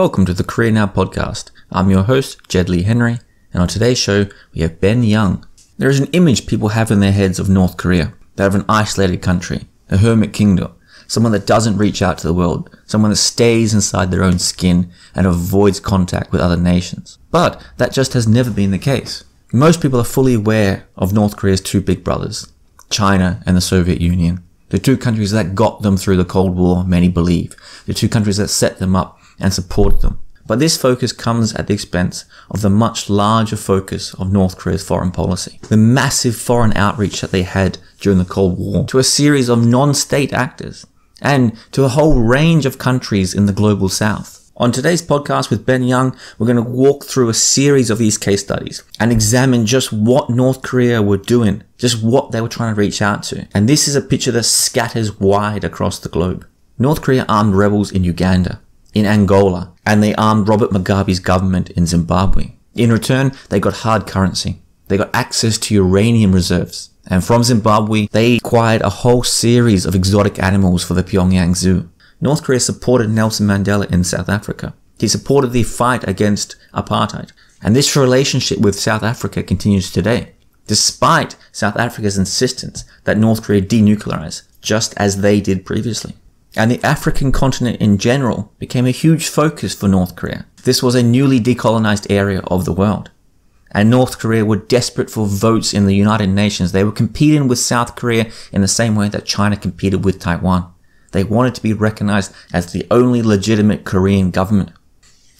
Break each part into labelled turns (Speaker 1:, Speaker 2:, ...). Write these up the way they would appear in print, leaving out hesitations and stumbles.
Speaker 1: Welcome to the Korea Now podcast. I'm your host, Jed Lea-Henry, and on today's show, we have Ben Young. There is an image people have in their heads of North Korea, that of an isolated country, a hermit kingdom, someone that doesn't reach out to the world, someone that stays inside their own skin and avoids contact with other nations. But that just has never been the case. Most people are fully aware of North Korea's two big brothers, China and the Soviet Union. The two countries that got them through the Cold War, many believe. The two countries that set them up and supported them. But this focus comes at the expense of the much larger focus of North Korea's foreign policy. The massive foreign outreach that they had during the Cold War to a series of non-state actors and to a whole range of countries in the global south. On today's podcast with Ben Young, we're going to walk through a series of these case studies and examine just what North Korea were doing, just what they were trying to reach out to. And this is a picture that scatters wide across the globe. North Korea armed rebels in Uganda, in Angola, and they armed Robert Mugabe's government in Zimbabwe. In return, they got hard currency. They got access to uranium reserves. And from Zimbabwe, they acquired a whole series of exotic animals for the Pyongyang Zoo. North Korea supported Nelson Mandela in South Africa. He supported the fight against apartheid. And this relationship with South Africa continues today, despite South Africa's insistence that North Korea denuclearize, just as they did previously. And the African continent in general became a huge focus for North Korea. This was a newly decolonized area of the world. And North Korea were desperate for votes in the United Nations. They were competing with South Korea in the same way that China competed with Taiwan. They wanted to be recognized as the only legitimate Korean government.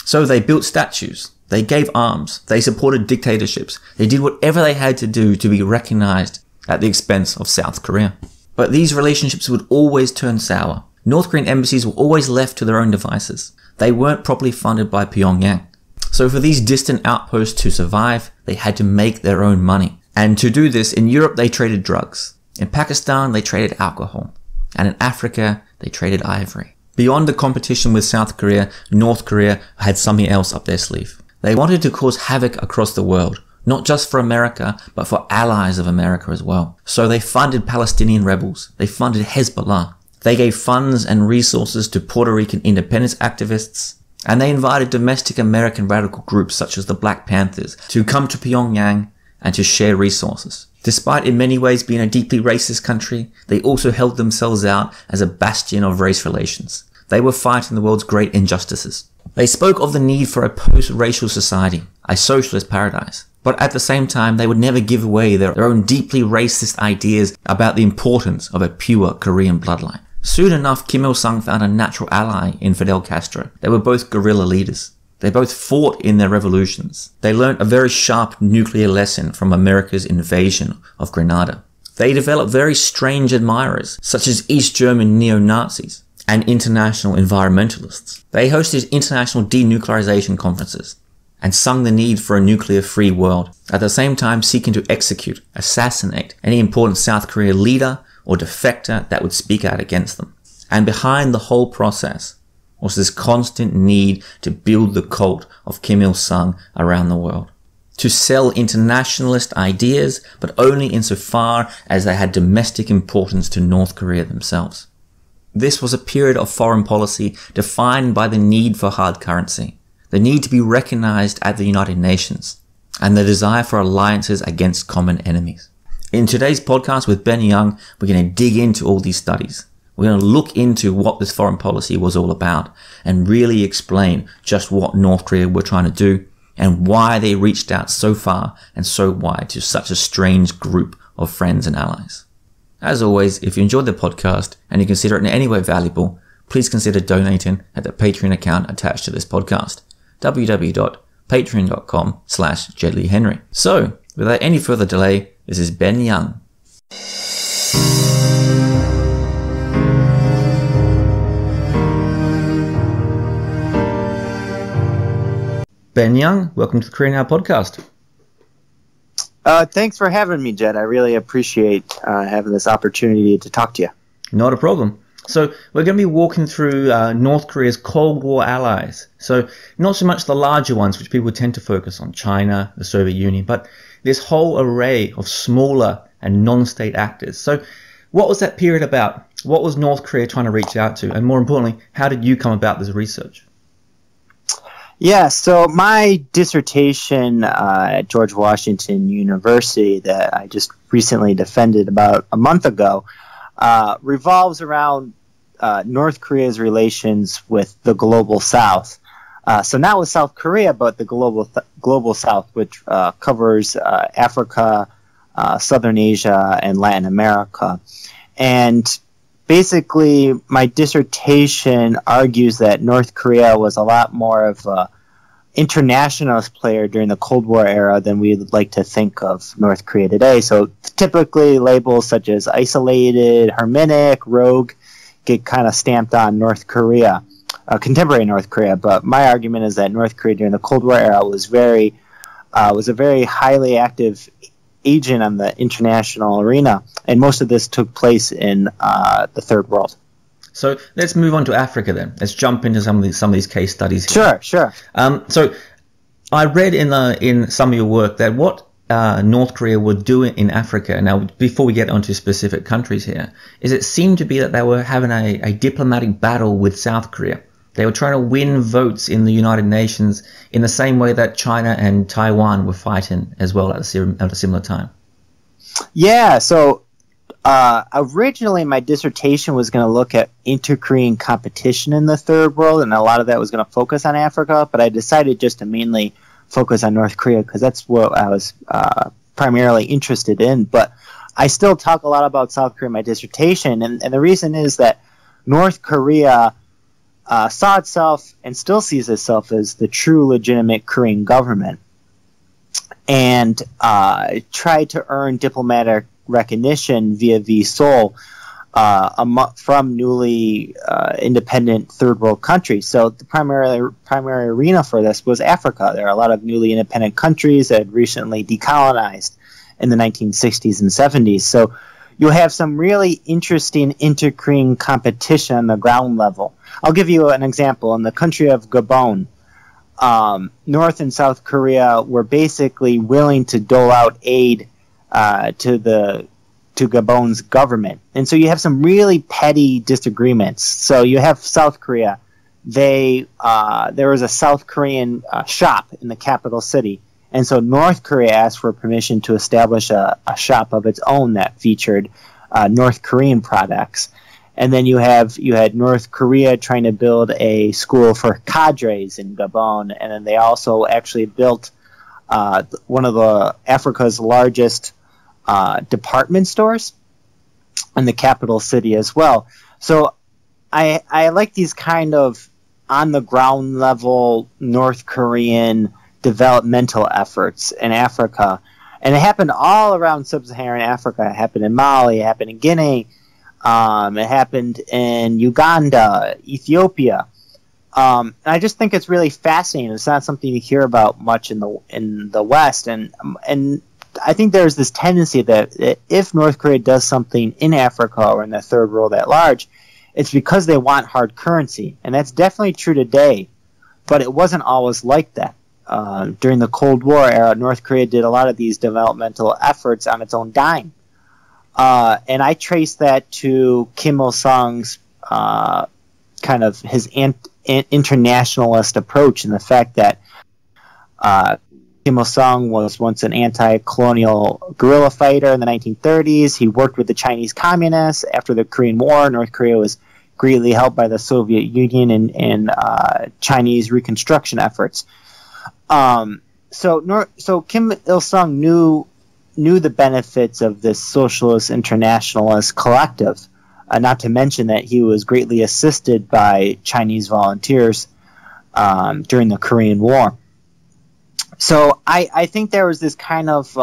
Speaker 1: So they built statues. They gave arms. They supported dictatorships. They did whatever they had to do to be recognized at the expense of South Korea. But these relationships would always turn sour. North Korean embassies were always left to their own devices. They weren't properly funded by Pyongyang. So for these distant outposts to survive, they had to make their own money. And to do this, in Europe they traded drugs. In Pakistan they traded alcohol. And in Africa they traded ivory. Beyond the competition with South Korea, North Korea had something else up their sleeve. They wanted to cause havoc across the world, not just for America, but for allies of America as well. So they funded Palestinian rebels. They funded Hezbollah. They gave funds and resources to Puerto Rican independence activists, and they invited domestic American radical groups such as the Black Panthers to come to Pyongyang and to share resources. Despite in many ways being a deeply racist country, they also held themselves out as a bastion of race relations. They were fighting the world's great injustices. They spoke of the need for a post-racial society, a socialist paradise. But at the same time, they would never give away their own deeply racist ideas about the importance of a pure Korean bloodline. Soon enough, Kim Il-sung found a natural ally in Fidel Castro. They were both guerrilla leaders. They both fought in their revolutions. They learnt a very sharp nuclear lesson from America's invasion of Grenada. They developed very strange admirers, such as East German neo-Nazis and international environmentalists. They hosted international denuclearization conferences and sung the need for a nuclear-free world, at the same time seeking to execute, assassinate any important South Korea leader or defector that would speak out against them. And behind the whole process was this constant need to build the cult of Kim Il-sung around the world. To sell internationalist ideas, but only insofar as they had domestic importance to North Korea themselves. This was a period of foreign policy defined by the need for hard currency, the need to be recognized at the United Nations, and the desire for alliances against common enemies. In today's podcast with Ben Young, we're going to dig into all these studies. We're going to look into what this foreign policy was all about and really explain just what North Korea were trying to do and why they reached out so far and so wide to such a strange group of friends and allies. As always, if you enjoyed the podcast and you consider it in any way valuable, please consider donating at the Patreon account attached to this podcast, www.patreon.com/Jed Lea-Henry. So, without any further delay, this is Ben Young. Ben Young, welcome to the Korea Now podcast.
Speaker 2: Thanks for having me, Jed. I really appreciate having this opportunity to talk to you.
Speaker 1: Not a problem. So we're going to be walking through North Korea's Cold War allies. So not so much the larger ones, which people tend to focus on, China, the Soviet Union, but this whole array of smaller and non-state actors. So what was that period about? What was North Korea trying to reach out to? And more importantly, how did you come about this research?
Speaker 2: Yeah, so my dissertation at George Washington University that I just recently defended about a month ago revolves around North Korea's relations with the global South. So not with South Korea, but the global South, which covers Africa, Southern Asia, and Latin America. And basically, my dissertation argues that North Korea was a lot more of an internationalist player during the Cold War era than we'd like to think of North Korea today. So typically labels such as isolated, hermetic, rogue get kind of stamped on North Korea, contemporary North Korea. But my argument is that North Korea during the Cold War era was a very highly active agent on the international arena, and most of this took place in the Third World.
Speaker 1: So let's move on to Africa then. Let's jump into some of these case studies here.
Speaker 2: Sure.
Speaker 1: So I read in some of your work that what North Korea would do in Africa, now before we get onto specific countries here, is it seemed to be that they were having a diplomatic battle with South Korea. They were trying to win votes in the United Nations in the same way that China and Taiwan were fighting as well at a similar time.
Speaker 2: Yeah, so originally my dissertation was going to look at inter-Korean competition in the Third World, and a lot of that was going to focus on Africa, but I decided just to mainly focus on North Korea because that's what I was primarily interested in. But I still talk a lot about South Korea in my dissertation, and the reason is that North Korea saw itself and still sees itself as the true legitimate Korean government, and tried to earn diplomatic recognition via Seoul from newly independent third world countries. So the primary arena for this was Africa. There are a lot of newly independent countries that had recently decolonized in the 1960s and 70s. So you'll have some really interesting inter-Korean competition on the ground level. I'll give you an example. In the country of Gabon, North and South Korea were basically willing to dole out aid to Gabon's government. And so you have some really petty disagreements. So you have South Korea. There was a South Korean shop in the capital city. And so North Korea asked for permission to establish a shop of its own that featured North Korean products. And then you had North Korea trying to build a school for cadres in Gabon. And then they also actually built one of Africa's largest department stores in the capital city as well. So I like these kind of on the ground level North Korean developmental efforts in Africa, and it happened all around sub-Saharan Africa. It happened in Mali, it happened in Guinea, it happened in Uganda, Ethiopia. I just think it's really fascinating. It's not something you hear about much in the West, and I think there's this tendency that if North Korea does something in Africa or in the third world at large, it's because they want hard currency, and that's definitely true today, but it wasn't always like that. During the Cold War era, North Korea did a lot of these developmental efforts on its own dime. And I trace that to Kim Il-sung's kind of his internationalist approach, and the fact that Kim Il-sung was once an anti-colonial guerrilla fighter in the 1930s. He worked with the Chinese communists. After the Korean War, North Korea was greatly helped by the Soviet Union and Chinese reconstruction efforts. So Kim Il-sung knew the benefits of this socialist internationalist collective, not to mention that he was greatly assisted by Chinese volunteers during the Korean War. So I think there was this kind of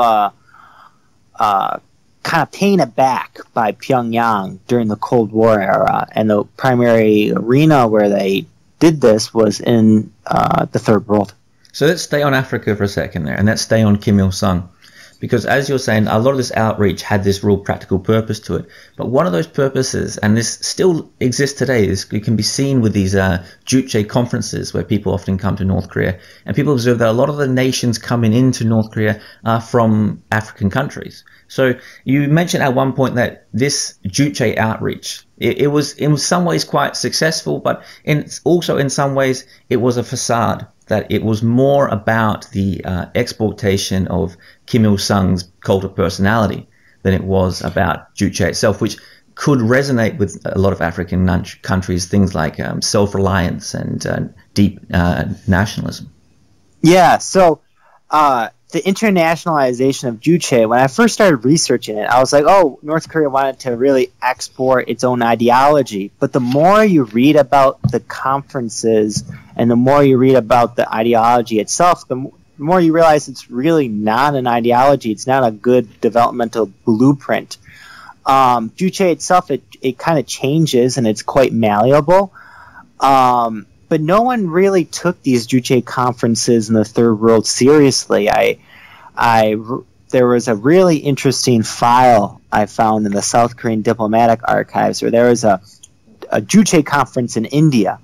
Speaker 2: taken aback by Pyongyang during the Cold War era, and the primary arena where they did this was in the Third World.
Speaker 1: So let's stay on Africa for a second there, and let's stay on Kim Il-sung. Because as you're saying, a lot of this outreach had this real practical purpose to it. But one of those purposes, and this still exists today, it can be seen with these Juche conferences where people often come to North Korea. And people observe that a lot of the nations coming into North Korea are from African countries. So you mentioned at one point that this Juche outreach, it was in some ways quite successful, but also in some ways it was a facade, that it was more about the exportation of Kim Il-sung's cult of personality than it was about Juche itself, which could resonate with a lot of African countries, things like self-reliance and deep nationalism.
Speaker 2: Yeah, so the internationalization of Juche, when I first started researching it, I was like, oh, North Korea wanted to really export its own ideology. But the more you read about the conferences and the more you read about the ideology itself, the more you realize it's really not an ideology. It's not a good developmental blueprint. Juche itself, it kind of changes and it's quite malleable. But no one really took these Juche conferences in the Third World seriously. There was a really interesting file I found in the South Korean diplomatic archives where there was a Juche conference in India.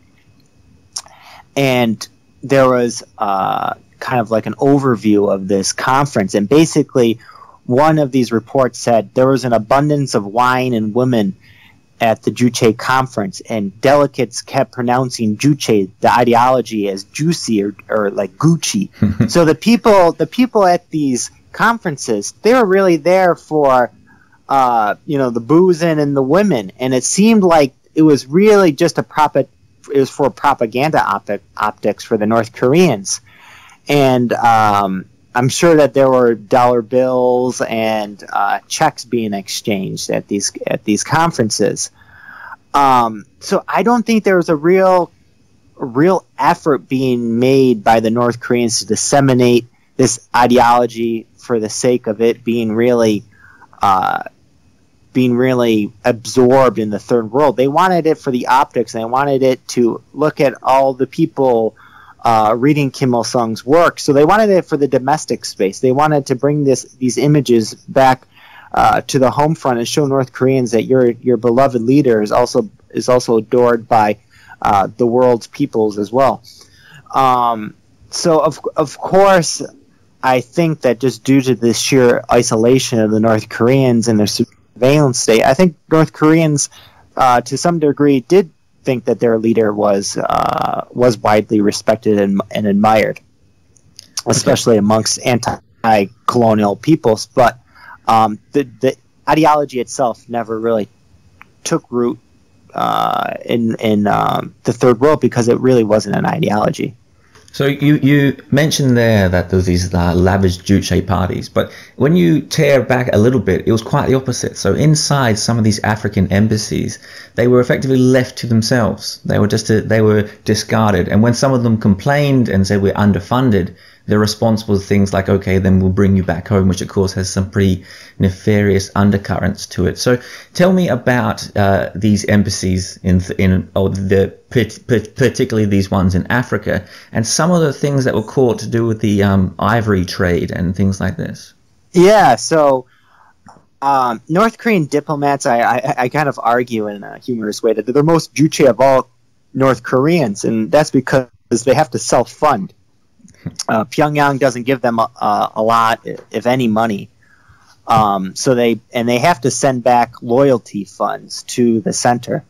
Speaker 2: And there was kind of like an overview of this conference. And basically, one of these reports said there was an abundance of wine and women at the Juche conference, and delegates kept pronouncing Juche, the ideology, as juicy or like Gucci. So the people at these conferences, they were really there for the boozing and the women, and it seemed like it was really just it was for propaganda optics for the North Koreans. And I'm sure that there were dollar bills and checks being exchanged at these conferences. So I don't think there was a real effort being made by the North Koreans to disseminate this ideology for the sake of it being really absorbed in the Third World. They wanted it for the optics, and they wanted it to look at all the people reading Kim Il-sung's work. So they wanted it for the domestic space. They wanted to bring these images back to the home front and show North Koreans that your beloved leader is also adored by the world's peoples as well. So of course, I think that just due to the sheer isolation of the North Koreans and their surveillance state, I think North Koreans to some degree did think that their leader was widely respected and admired, especially amongst anti-colonial peoples. But the ideology itself never really took root in the Third World because it really wasn't an ideology.
Speaker 1: So you mentioned there that there was these lavish Juche parties, but when you tear back a little bit, it was quite the opposite. So inside some of these African embassies, they were effectively left to themselves. They were discarded. And when some of them complained and said we're underfunded, the response was things like, okay, then we'll bring you back home, which of course has some pretty nefarious undercurrents to it. So tell me about these embassies particularly these ones in Africa, and some of the things that were caught to do with the ivory trade and things like this.
Speaker 2: Yeah, so North Korean diplomats, I kind of argue in a humorous way that they're the most Juche of all North Koreans, and that's because they have to self-fund. Pyongyang doesn't give them a lot, if any, money. So they have to send back loyalty funds to the center.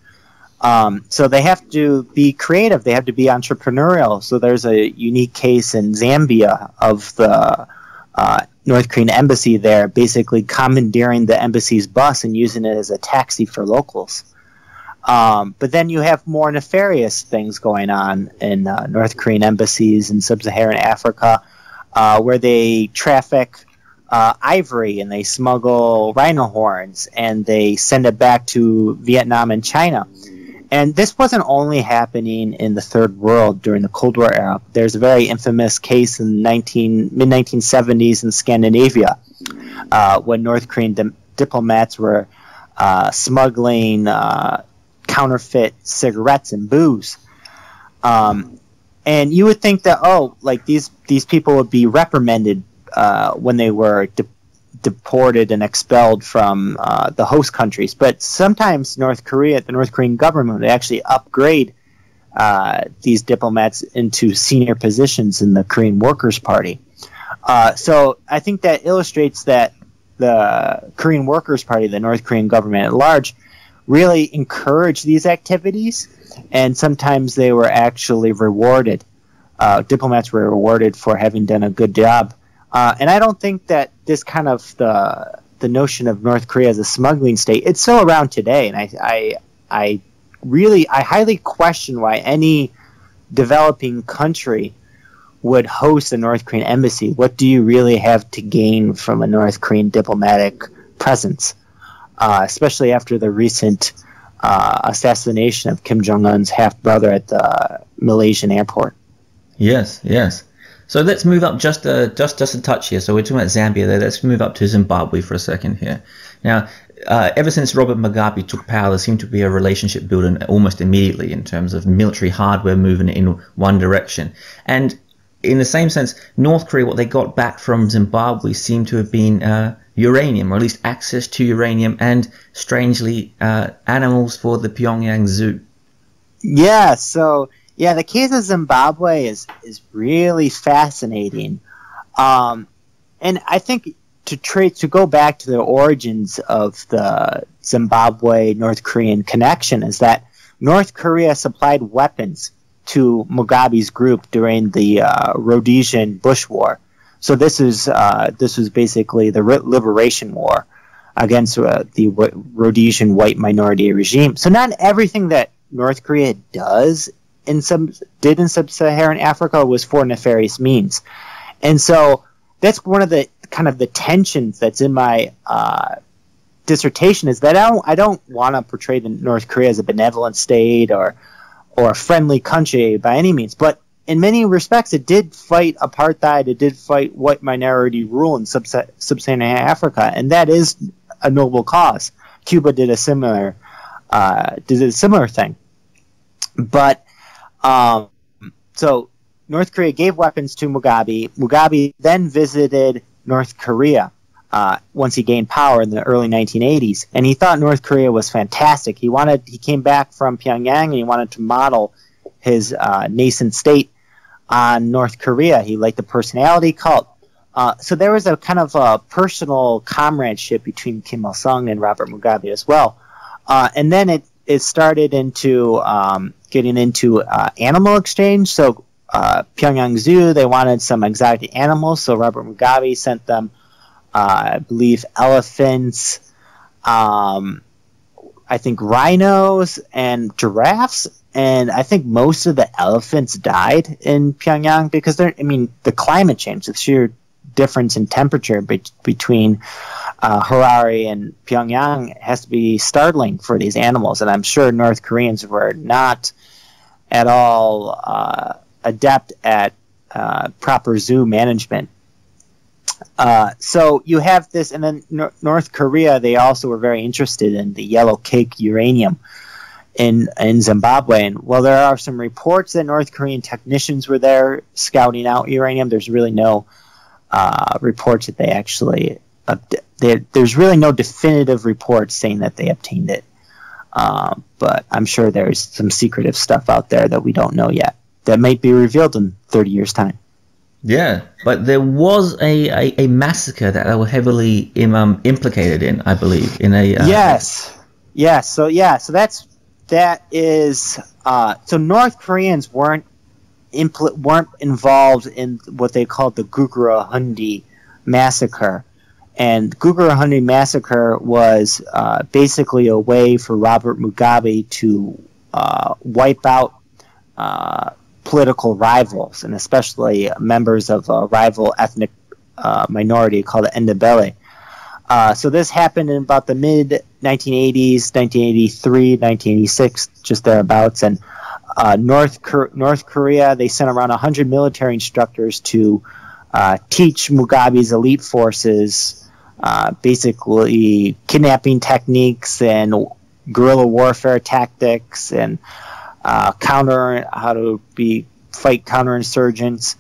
Speaker 2: So they have to be creative. They have to be entrepreneurial. So there's a unique case in Zambia of the North Korean embassy there basically commandeering the embassy's bus and using it as a taxi for locals. But then you have more nefarious things going on in North Korean embassies in sub-Saharan Africa, where they traffic ivory and they smuggle rhino horns and they send it back to Vietnam and China. And this wasn't only happening in the Third World during the Cold War era. There's a very infamous case in the mid-1970s in Scandinavia when North Korean diplomats were smuggling counterfeit cigarettes and booze. And you would think that, these people would be reprimanded when they were deported and expelled from the host countries. But sometimes the North Korean government would actually upgrade these diplomats into senior positions in the Korean Workers' Party. So I think that illustrates that the Korean Workers' Party, the North Korean government at large, really encouraged these activities, and sometimes they were actually rewarded. Diplomats were rewarded for having done a good job. And I don't think that this kind of the notion of North Korea as a smuggling state, it's still around today, and I highly question why any developing country would host a North Korean embassy. What do you really have to gain from a North Korean diplomatic presence, especially after the recent assassination of Kim Jong-un's half-brother at the Malaysian airport?
Speaker 1: Yes, yes. So let's move up just a touch here. So we're talking about Zambia there. Let's move up to Zimbabwe for a second here. Now, ever since Robert Mugabe took power, there seemed to be a relationship building almost immediately in terms of military hardware moving in one direction. And in the same sense, North Korea, what they got back from Zimbabwe seemed to have been uranium, or at least access to uranium, and strangely, animals for the Pyongyang Zoo.
Speaker 2: Yeah, so the case of Zimbabwe is really fascinating, and I think to go back to the origins of the Zimbabwe-North Korean connection is that North Korea supplied weapons to Mugabe's group during the Rhodesian Bush War. So this was basically the liberation war against the Rhodesian white minority regime. So not everything that North Korea did in sub-Saharan Africa was for nefarious means, and so that's one of the kind of the tensions that's in my dissertation, is that I don't want to portray the North Korea as a benevolent state or a friendly country by any means, but in many respects it did fight apartheid, it did fight white minority rule in sub-Saharan Africa, and that is a noble cause. Cuba did a similar thing, but so North Korea gave weapons to Mugabe. Mugabe then visited North Korea once he gained power in the early 1980s, and he thought North Korea was fantastic. He came back from Pyongyang and he wanted to model his nascent state on North Korea. He liked the personality cult. So there was a kind of a personal comradeship between Kim Il-sung and Robert Mugabe as well. And then it started into getting into animal exchange. So Pyongyang Zoo, they wanted some exotic animals, so Robert Mugabe sent them, I believe, elephants, I think rhinos and giraffes, and I think most of the elephants died in Pyongyang because the climate change, the sheer difference in temperature between Harare and Pyongyang has to be startling for these animals, and I'm sure North Koreans were not at all adept at proper zoo management. So you have this, and then North Korea, they also were very interested in the yellow cake uranium in Zimbabwe. And while there are some reports that North Korean technicians were there scouting out uranium, there's really no reports that they actually there's really no definitive reports saying that they obtained it. But I'm sure there's some secretive stuff out there that we don't know yet that might be revealed in 30 years' time.
Speaker 1: Yeah, but there was a massacre that they were heavily implicated in, I believe, in a
Speaker 2: yes. So North Koreans weren't involved in what they called the Gugurahundi massacre, and Gugurahundi massacre was basically a way for Robert Mugabe to wipe out political rivals, and especially members of a rival ethnic minority called the Ndebele. So this happened in about the mid-1980s, 1983, 1986, just thereabouts. And North Korea, they sent around 100 military instructors to teach Mugabe's elite forces basically kidnapping techniques and guerrilla warfare tactics and fight counterinsurgents.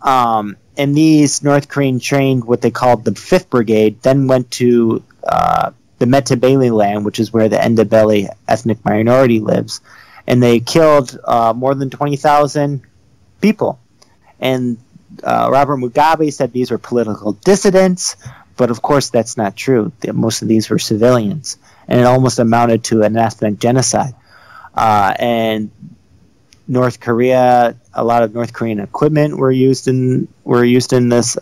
Speaker 2: And these North Korean trained what they called the 5th Brigade, then went to the Metabele land, which is where the Ndebele ethnic minority lives, and they killed more than 20,000 people. And Robert Mugabe said these were political dissidents, but of course that's not true. Most of these were civilians, and it almost amounted to an ethnic genocide. And North Korea, a lot of North Korean equipment were used in this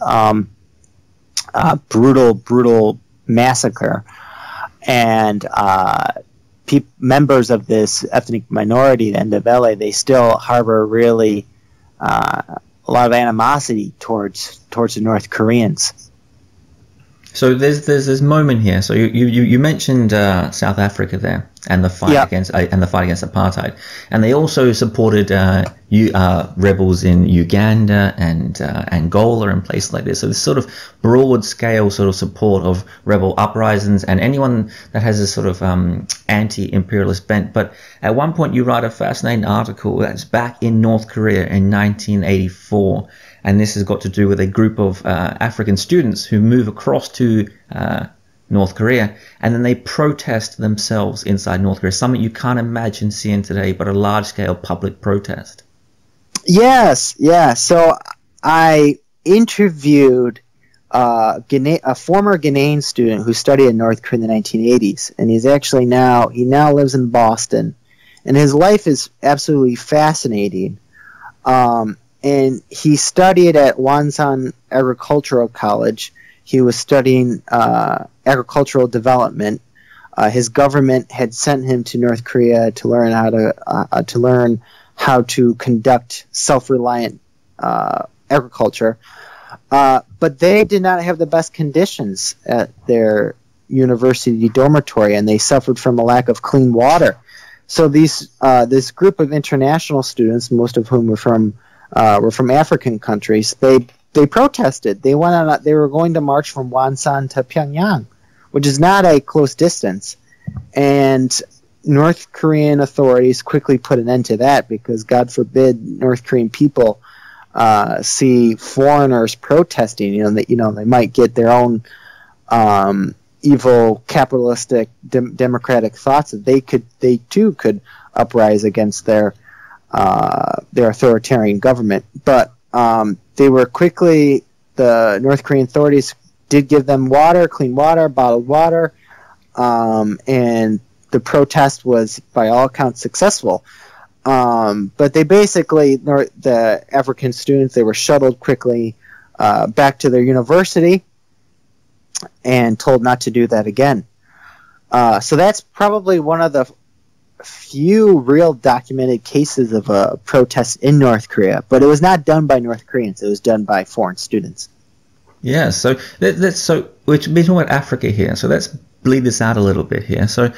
Speaker 2: brutal massacre, and members of this ethnic minority, the Ndebele, they still harbor really a lot of animosity towards the North Koreans.
Speaker 1: So there's this moment here. So you mentioned South Africa there and the fight against apartheid, and they also supported rebels in Uganda and Angola and places like this. So this sort of broad scale sort of support of rebel uprisings and anyone that has a sort of anti-imperialist bent. But at one point you write a fascinating article that's back in North Korea in 1984. And this has got to do with a group of African students who move across to North Korea, and then they protest themselves inside North Korea. Something you can't imagine seeing today, but a large-scale public protest.
Speaker 2: Yes, yeah. So I interviewed a former Ghanaian student who studied in North Korea in the 1980s, and he now lives in Boston, and his life is absolutely fascinating. And he studied at Wonsan Agricultural College. He was studying agricultural development. His government had sent him to North Korea to learn how to conduct self-reliant agriculture. But they did not have the best conditions at their university dormitory, and they suffered from a lack of clean water. So this group of international students, most of whom were from African countries, they protested. They were going to march from Wonsan to Pyongyang, which is not a close distance. And North Korean authorities quickly put an end to that, because God forbid North Korean people see foreigners protesting. They might get their own evil capitalistic democratic thoughts that they too could uprise against their authoritarian government. But they were quickly, the North Korean authorities did give them water, clean water, bottled water, and the protest was by all accounts successful. But they basically, the African students, they were shuttled quickly back to their university and told not to do that again. So that's probably one of the few real documented cases of a protest in North Korea, but it was not done by North Koreans. It was done by foreign students.
Speaker 1: Yeah, so we're talking about Africa here, so let's bleed this out a little bit here. So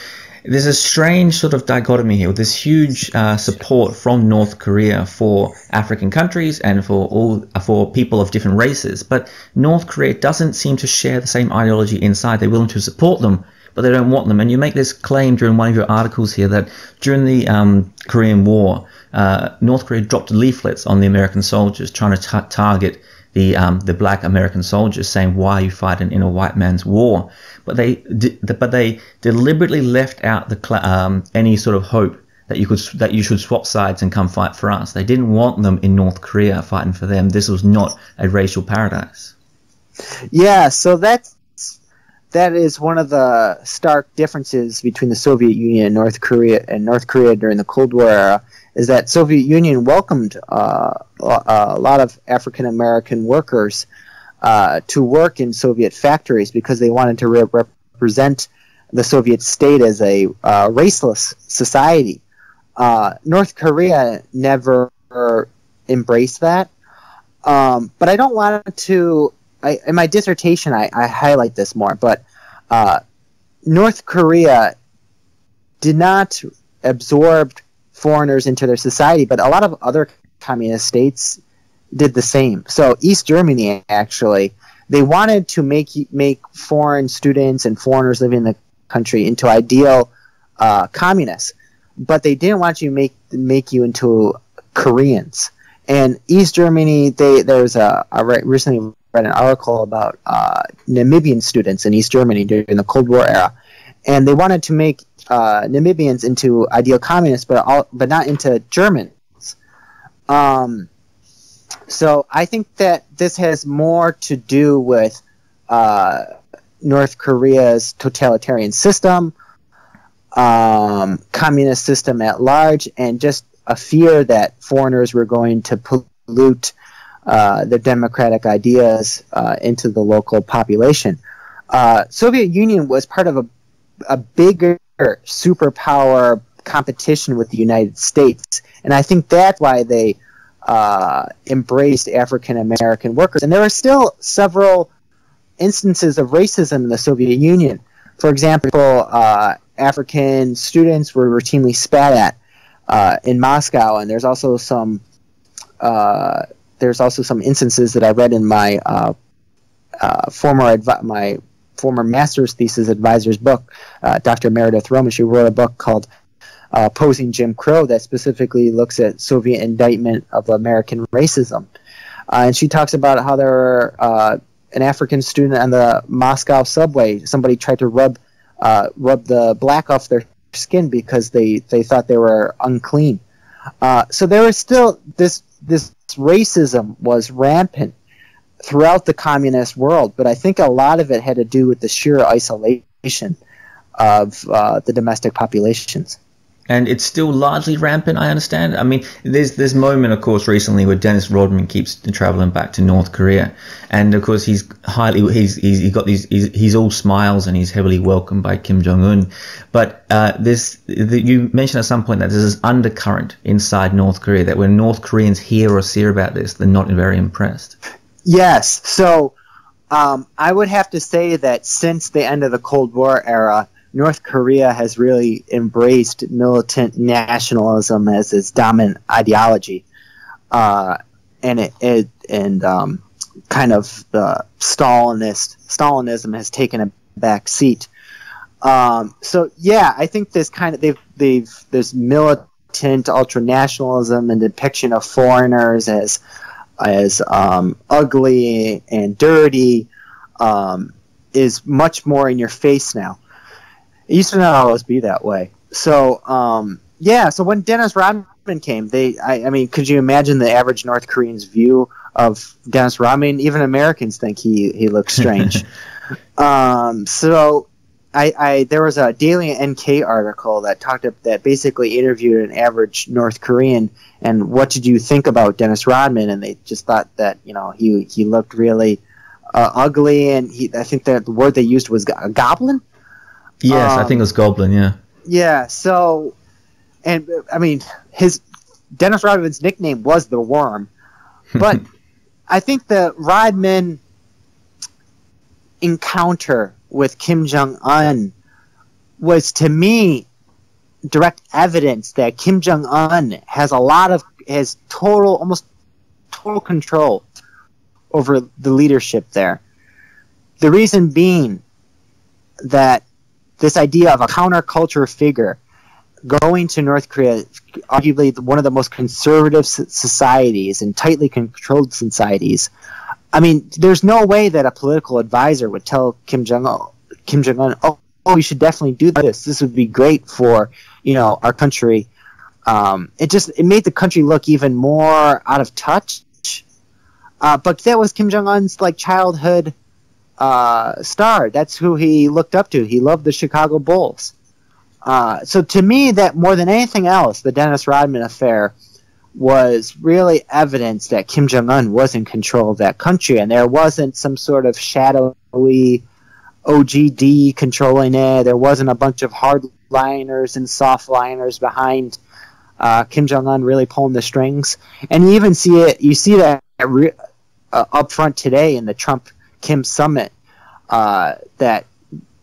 Speaker 1: there's a strange sort of dichotomy here with this huge support from North Korea for African countries and for people of different races, but North Korea doesn't seem to share the same ideology inside. They're willing to support them, but they don't want them. And you make this claim during one of your articles here that during the Korean War, North Korea dropped leaflets on the American soldiers trying to target the black American soldiers, saying, "Why are you fighting in a white man's war?" But they deliberately left out any sort of hope that you should swap sides and come fight for us. They didn't want them in North Korea fighting for them. This was not a racial paradise.
Speaker 2: Yeah, so that is one of the stark differences between the Soviet Union and North Korea during the Cold War era, is that Soviet Union welcomed a lot of African American workers to work in Soviet factories because they wanted to represent the Soviet state as a raceless society. North Korea never embraced that, but I don't want to. In my dissertation, I highlight this more, but North Korea did not absorb foreigners into their society, but a lot of other communist states did the same. So East Germany, actually, they wanted to make foreign students and foreigners living in the country into ideal communists, but they didn't want you to make you into Koreans. And East Germany, there's recently read an article about Namibian students in East Germany during the Cold War era, and they wanted to make Namibians into ideal communists, but not into Germans. So I think that this has more to do with North Korea's totalitarian system, communist system at large, and just a fear that foreigners were going to pollute their democratic ideas into the local population. Soviet Union was part of a bigger superpower competition with the United States, and I think that's why they embraced African American workers. And there are still several instances of racism in the Soviet Union. For example, African students were routinely spat at in Moscow, and there's also some instances that I read in my former master's thesis advisor's book, Dr. Meredith Roman. She wrote a book called Opposing Jim Crow that specifically looks at Soviet indictment of American racism. And she talks about how there were an African student on the Moscow subway. Somebody tried to rub the black off their skin because they thought they were unclean. So there was still this racism was rampant throughout the communist world, but I think a lot of it had to do with the sheer isolation of the domestic populations.
Speaker 1: And it's still largely rampant, I understand. I mean, there's this moment, of course, recently where Dennis Rodman keeps traveling back to North Korea, and of course he's all smiles and he's heavily welcomed by Kim Jong-un. But you mentioned at some point that there's this undercurrent inside North Korea that when North Koreans hear or see about this, they're not very impressed.
Speaker 2: Yes. So I would have to say that since the end of the Cold War era, North Korea has really embraced militant nationalism as its dominant ideology, and kind of the Stalinism has taken a back seat. So yeah, I think this kind of this militant ultra nationalism and depiction of foreigners as ugly and dirty is much more in your face now. It used to not always be that way. So, so when Dennis Rodman came, I mean, could you imagine the average North Korean's view of Dennis Rodman? Even Americans think he looks strange. So there was a Daily NK article that basically interviewed an average North Korean and what did you think about Dennis Rodman? And they just thought that, he looked really ugly, and I think that the word they used was a goblin.
Speaker 1: Yes, I think it was Goblin, yeah.
Speaker 2: Yeah, so, and I mean, Dennis Rodman's nickname was the Worm, but I think the Rodman encounter with Kim Jong-un was, to me, direct evidence that Kim Jong-un has almost total control over the leadership there. The reason being that this idea of a counterculture figure going to North Korea, arguably one of the most conservative societies and tightly controlled societies. I mean, there's no way that a political advisor would tell Kim Jong-un, oh, you should definitely do this. This would be great for, our country. It made the country look even more out of touch. But that was Kim Jong-un's childhood star. That's who he looked up to. He loved the Chicago Bulls. So to me, that more than anything else, the Dennis Rodman affair was really evidence that Kim Jong-un was in control of that country, and there wasn't some sort of shadowy OGD controlling it. There wasn't a bunch of hardliners and softliners behind Kim Jong-un really pulling the strings. And you see that up front today in the Trump-Kim summit, that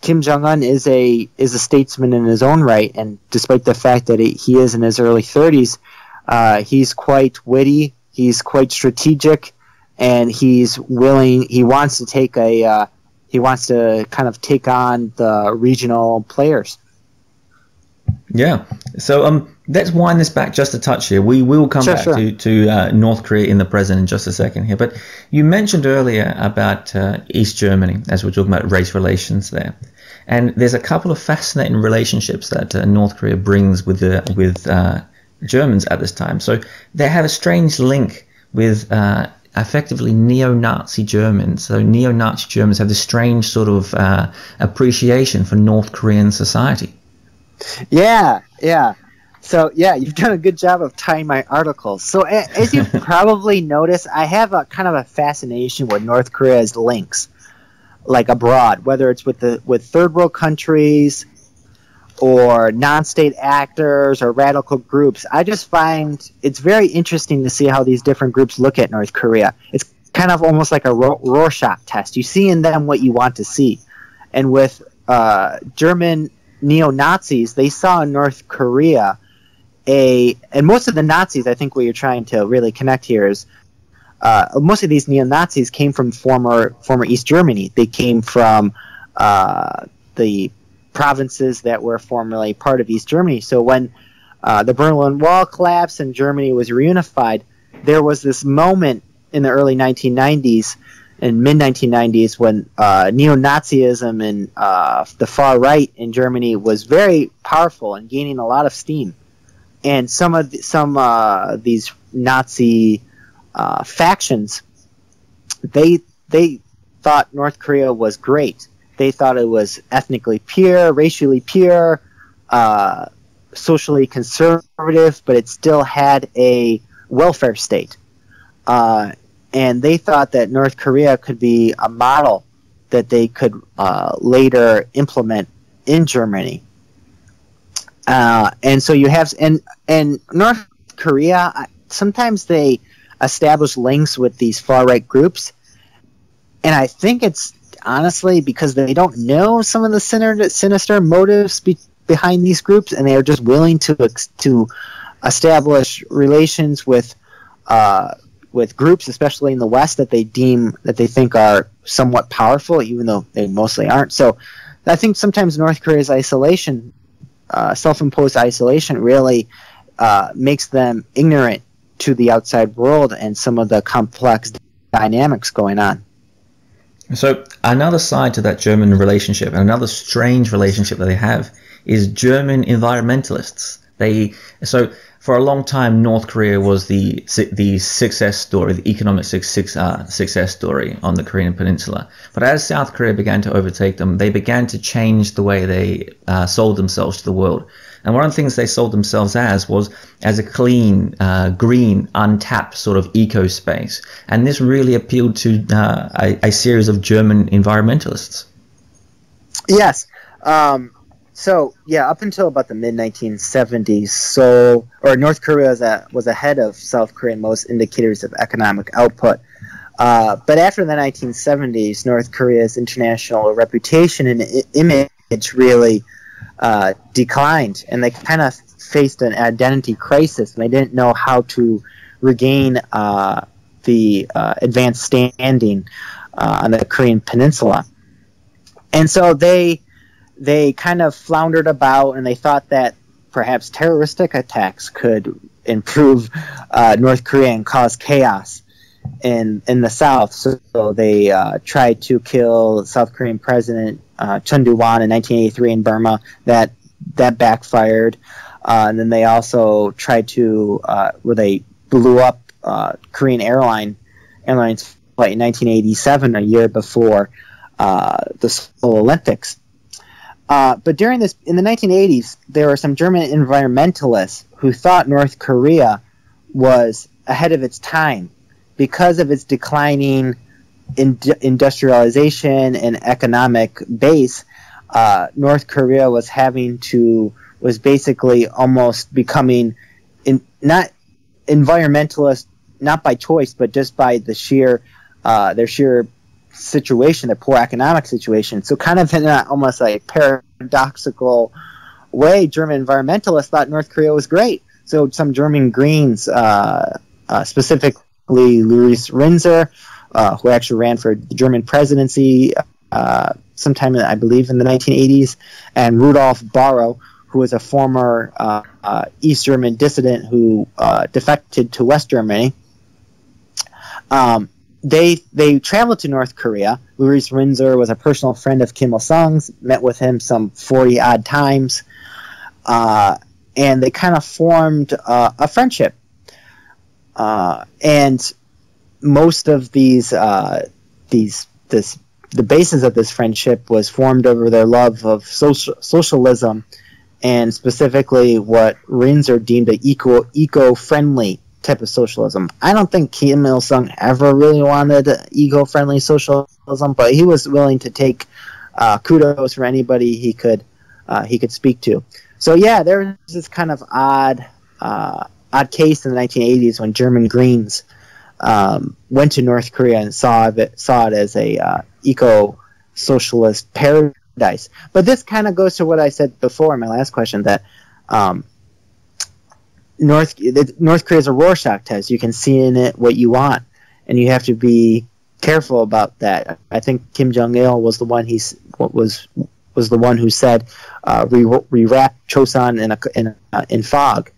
Speaker 2: Kim Jong-un is a statesman in his own right, and despite the fact that he is in his early 30s, he's quite witty, he's quite strategic, and he wants to kind of take on the regional players.
Speaker 1: Yeah. So let's wind this back just a touch here. We will come back to North Korea in the present in just a second here. But you mentioned earlier about East Germany, as we're talking about race relations there. And there's a couple of fascinating relationships that North Korea brings with Germans at this time. So they have a strange link with effectively neo-Nazi Germans. So neo-Nazi Germans have this strange sort of appreciation for North Korean society.
Speaker 2: Yeah. So, yeah, you've done a good job of tying my articles. So, as you probably noticed, I have a kind of a fascination with North Korea's links, like abroad, whether it's with third world countries or non-state actors or radical groups. I just find it's very interesting to see how these different groups look at North Korea. It's kind of almost like a Rorschach test. You see in them what you want to see. And with German neo-Nazis, they saw in North Korea and most of the Nazis, I think what you're trying to really connect here is most of these neo-Nazis came from former East Germany. They came from the provinces that were formerly part of East Germany. So when the Berlin Wall collapsed and Germany was reunified, there was this moment in the early 1990s and mid-1990s when neo-Nazism and the far right in Germany was very powerful and gaining a lot of steam. And some of these Nazi factions, they thought North Korea was great. They thought it was ethnically pure, racially pure, socially conservative, but it still had a welfare state. And they thought that North Korea could be a model that they could later implement in Germany. And so you have, and North Korea, sometimes they establish links with these far-right groups, and I think it's honestly because they don't know some of the sinister motives behind these groups, and they are just willing to establish relations with groups, especially in the West, that they think are somewhat powerful, even though they mostly aren't. So I think sometimes North Korea's isolation, self-imposed isolation, really makes them ignorant to the outside world and some of the complex dynamics going on.
Speaker 1: So another side to that German relationship, and another strange relationship that they have, is German environmentalists. So for a long time, North Korea was the success story, the economic success story on the Korean Peninsula. But as South Korea began to overtake them, they began to change the way they sold themselves to the world. And one of the things they sold themselves was as a clean, green, untapped sort of eco space. And this really appealed to a series of German environmentalists.
Speaker 2: Yes. So, yeah, up until about the mid-1970s, North Korea was ahead of South Korea in most indicators of economic output. But after the 1970s, North Korea's international reputation and image really declined, and they kind of faced an identity crisis, and they didn't know how to regain the advanced standing on the Korean Peninsula. And so they kind of floundered about, and they thought that perhaps terroristic attacks could improve North Korea and cause chaos in the South. So they tried to kill South Korean President Chun Doo-hwan in 1983 in Burma. That backfired. And then they also tried to, where they blew up Korean Airlines flight in 1987, a year before the Seoul Olympics. But during this, in the 1980s, there were some German environmentalists who thought North Korea was ahead of its time because of its declining industrialization and economic base. North Korea was basically almost becoming not environmentalist, not by choice, but just by their sheer situation, their poor economic situation. So kind of in almost a paradoxical way, German environmentalists thought North Korea was great. So some German Greens, specifically Louis Rinzer, who actually ran for the German presidency sometime, I believe, in the 1980s, and Rudolf Barrow, who was a former East German dissident who defected to West Germany. They traveled to North Korea. Louis Rinzer was a personal friend of Kim Il-sung's, met with him some 40-odd times, and they kind of formed a friendship. And most of the basis of this friendship was formed over their love of socialism, and specifically what Rinzer deemed an eco-friendly type of socialism. I don't think Kim Il-sung ever really wanted eco-friendly socialism, but he was willing to take kudos from anybody he could speak to. So yeah, there was this kind of odd case in the 1980s when German Greens went to North Korea and saw it as a eco-socialist paradise. But this kind of goes to what I said before in my last question, that North Korea is a Rorschach test. You can see in it what you want, and you have to be careful about that. I think Kim Jong-il was the one was the one who said we wrap Chosun in fog,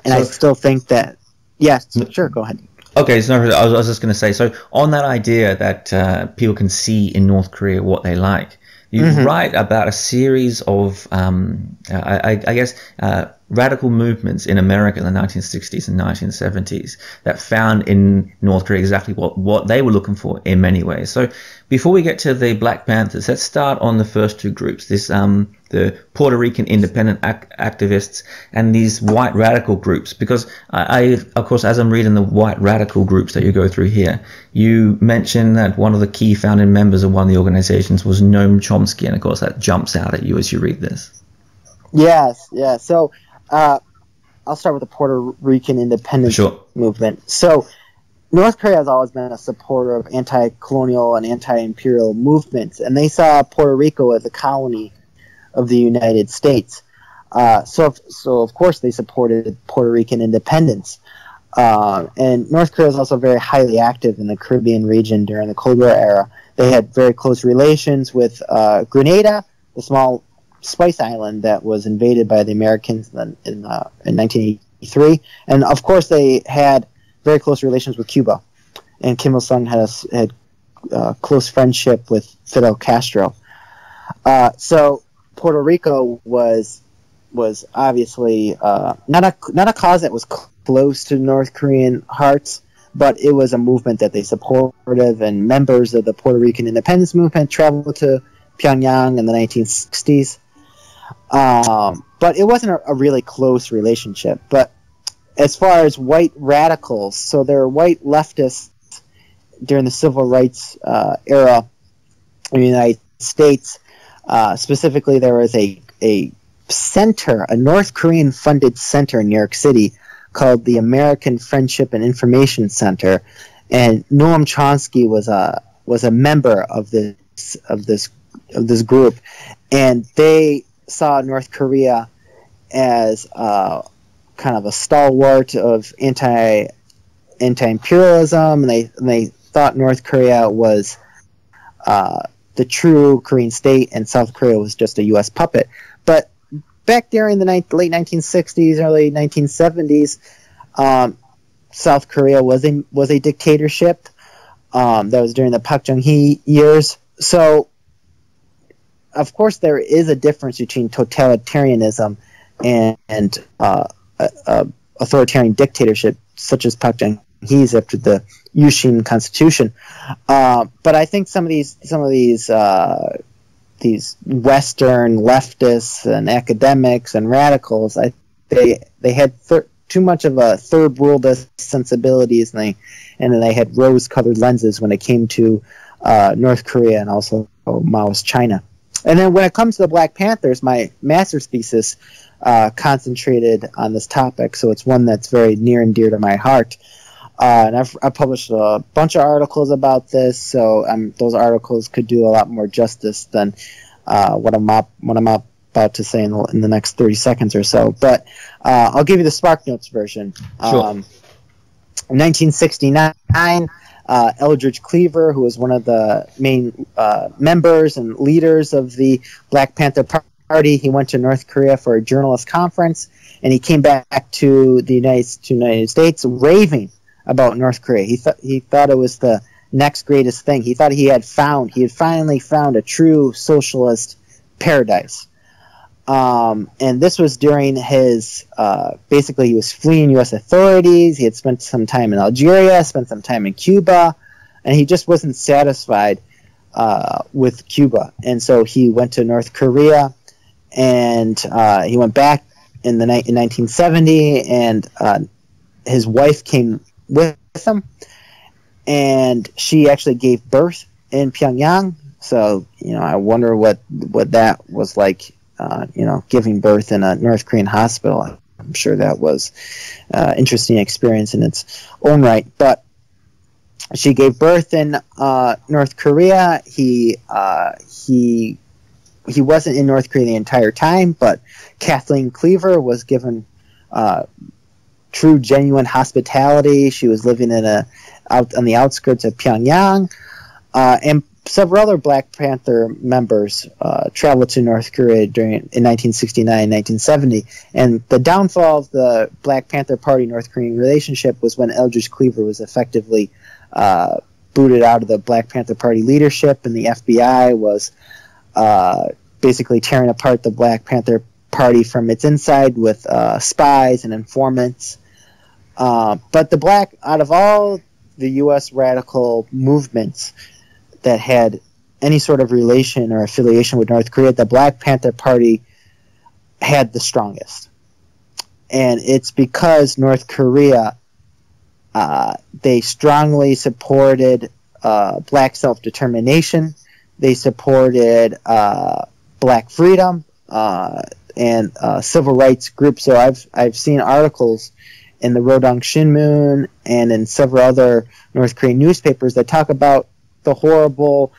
Speaker 2: and so, I still think that. Yes, sure, go ahead.
Speaker 1: Okay, so I was just going to say, so on that idea that people can see in North Korea what they like, you write about a series of, I guess, radical movements in America in the 1960s and 1970s that found in North Korea exactly what they were looking for in many ways. So before we get to the Black Panthers, let's start on the first two groups, this the Puerto Rican independent activists and these white radical groups, because I, of course, as I'm reading the white radical groups that you go through here, you mentioned that one of the key founding members of one of the organizations was Noam Chomsky, and of course that jumps out at you as you read this.
Speaker 2: Yes, yeah. So I'll start with the Puerto Rican independence movement. So North Korea has always been a supporter of anti-colonial and anti-imperial movements, and they saw Puerto Rico as a colony of the United States. So of course they supported Puerto Rican independence. And North Korea was also very highly active in the Caribbean region during the Cold War era. They had very close relations with Grenada, the small spice island that was invaded by the Americans in 1983. And of course they had very close relations with Cuba. And Kim Il-sung had close friendship with Fidel Castro. So Puerto Rico was obviously not a cause that was close to North Korean hearts, but it was a movement that they supported, and members of the Puerto Rican independence movement traveled to Pyongyang in the 1960s. But it wasn't a really close relationship. But as far as white radicals, so there were white leftists during the civil rights era in the United States. Specifically, there was a center, a North Korean funded center in New York City called the American Friendship and Information Center, and Noam Chomsky was a member of this group, and they saw North Korea as kind of a stalwart of anti-imperialism, and they thought North Korea was the true Korean state, and South Korea was just a U.S. puppet. But back during the late 1960s, early 1970s, South Korea was a dictatorship. That was during the Park Chung-hee years. So, of course, there is a difference between totalitarianism and authoritarian dictatorship, such as Park Chung-hee's after the Yushin Constitution. But I think some of these Western leftists and academics and radicals, they had too much of a third worldist sensibilities, and then they had rose-colored lenses when it came to North Korea and also Maoist China. And then when it comes to the Black Panthers, my master's thesis concentrated on this topic, so it's one that's very near and dear to my heart. And I've published a bunch of articles about this, so those articles could do a lot more justice than what I'm about to say in the next 30 seconds or so. But I'll give you the SparkNotes version.
Speaker 1: Sure.
Speaker 2: In 1969, Eldridge Cleaver, who was one of the main members and leaders of the Black Panther Party, he went to North Korea for a journalist conference, and he came back to the United States raving about North Korea. He thought it was the next greatest thing. He thought he had finally found a true socialist paradise. And this was during his, basically he was fleeing U.S. authorities. He had spent some time in Algeria, spent some time in Cuba, and he just wasn't satisfied with Cuba. And so he went to North Korea, and he went back in 1970, and his wife came with him, and she actually gave birth in Pyongyang. So, I wonder what that was like, giving birth in a North Korean hospital. I'm sure that was an interesting experience in its own right. But she gave birth in North Korea. He wasn't in North Korea the entire time, but Kathleen Cleaver was given true, genuine hospitality. She was living out on the outskirts of Pyongyang, and several other Black Panther members traveled to North Korea in 1969 and 1970. And the downfall of the Black Panther Party-North Korean relationship was when Eldridge Cleaver was effectively booted out of the Black Panther Party leadership, and the FBI was basically tearing apart the Black Panther Party from its inside with spies and informants. But out of all the U.S. radical movements that had any sort of relation or affiliation with North Korea, the Black Panther Party had the strongest. And it's because North Korea, they strongly supported black self-determination. They supported black freedom and civil rights groups. So I've seen articles in the Rodong Shinmun and in several other North Korean newspapers that talk about the horrible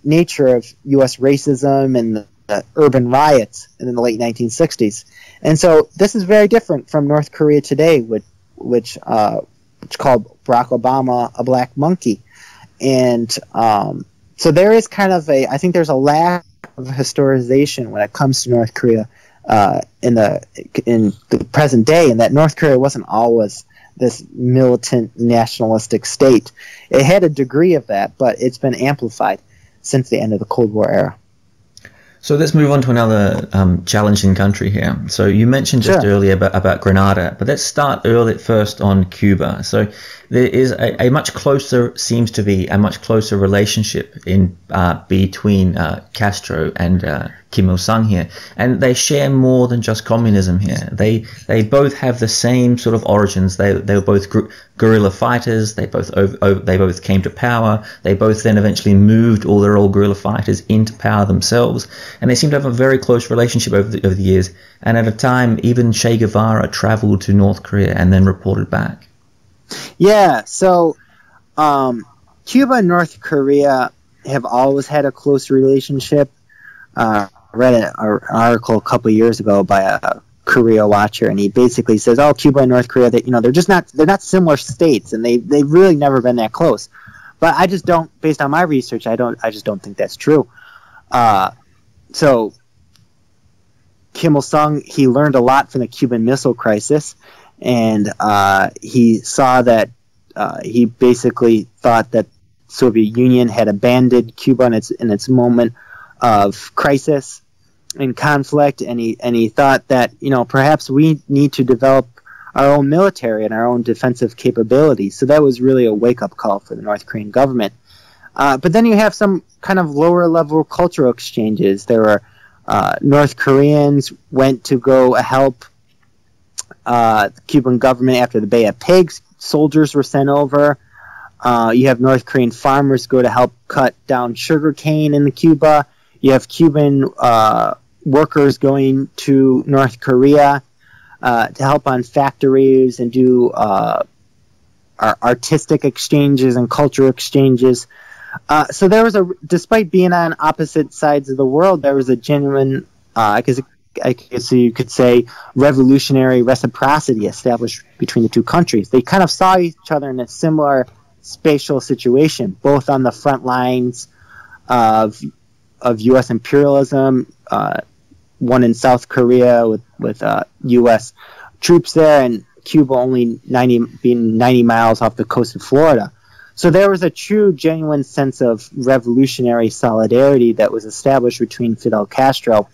Speaker 2: nature of U.S. racism and the urban riots in the late 1960s. And so this is very different from North Korea today, which called Barack Obama a black monkey. And so there is kind of I think there's a lack of historization when it comes to North Korea in the present day, and that North Korea wasn't always this militant nationalistic state. It had a degree of that, but it's been amplified since the end of the Cold War era.
Speaker 1: So let's move on to another challenging country here. So you mentioned just earlier about Grenada, but let's start first on Cuba. So there is seems to be a much closer relationship between Castro and Kim Il-sung here, and they share more than just communism here. They both have the same sort of origins. They were both guerrilla fighters. They both came to power. They both then eventually moved all their old guerrilla fighters into power themselves, and they seem to have a very close relationship over the years. And at a time, even Che Guevara traveled to North Korea and then reported back.
Speaker 2: Yeah, so Cuba and North Korea have always had a close relationship. I read an article a couple of years ago by a Korea watcher, and he basically says, Cuba and North Korea, they're not similar states, and they've really never been that close. But I just don't, based on my research, I just don't think that's true. So Kim Il-sung, he learned a lot from the Cuban Missile Crisis, and he saw that he basically thought that Soviet Union had abandoned Cuba in its moment of crisis and conflict, and he thought that perhaps we need to develop our own military and our own defensive capabilities. So that was really a wake-up call for the North Korean government. But then you have some kind of lower-level cultural exchanges. There were North Koreans went to go help the Cuban government after the Bay of Pigs. Soldiers were sent over. You have North Korean farmers go to help cut down sugarcane in Cuba. You have Cuban workers going to North Korea to help on factories and do artistic exchanges and cultural exchanges. So there was despite being on opposite sides of the world, there was a genuine, I guess you could say, revolutionary reciprocity established between the two countries. They kind of saw each other in a similar spatial situation, both on the front lines of U.S. imperialism, one in South Korea with U.S. troops there, and Cuba only being 90 miles off the coast of Florida. So there was a true, genuine sense of revolutionary solidarity that was established between Fidel Castro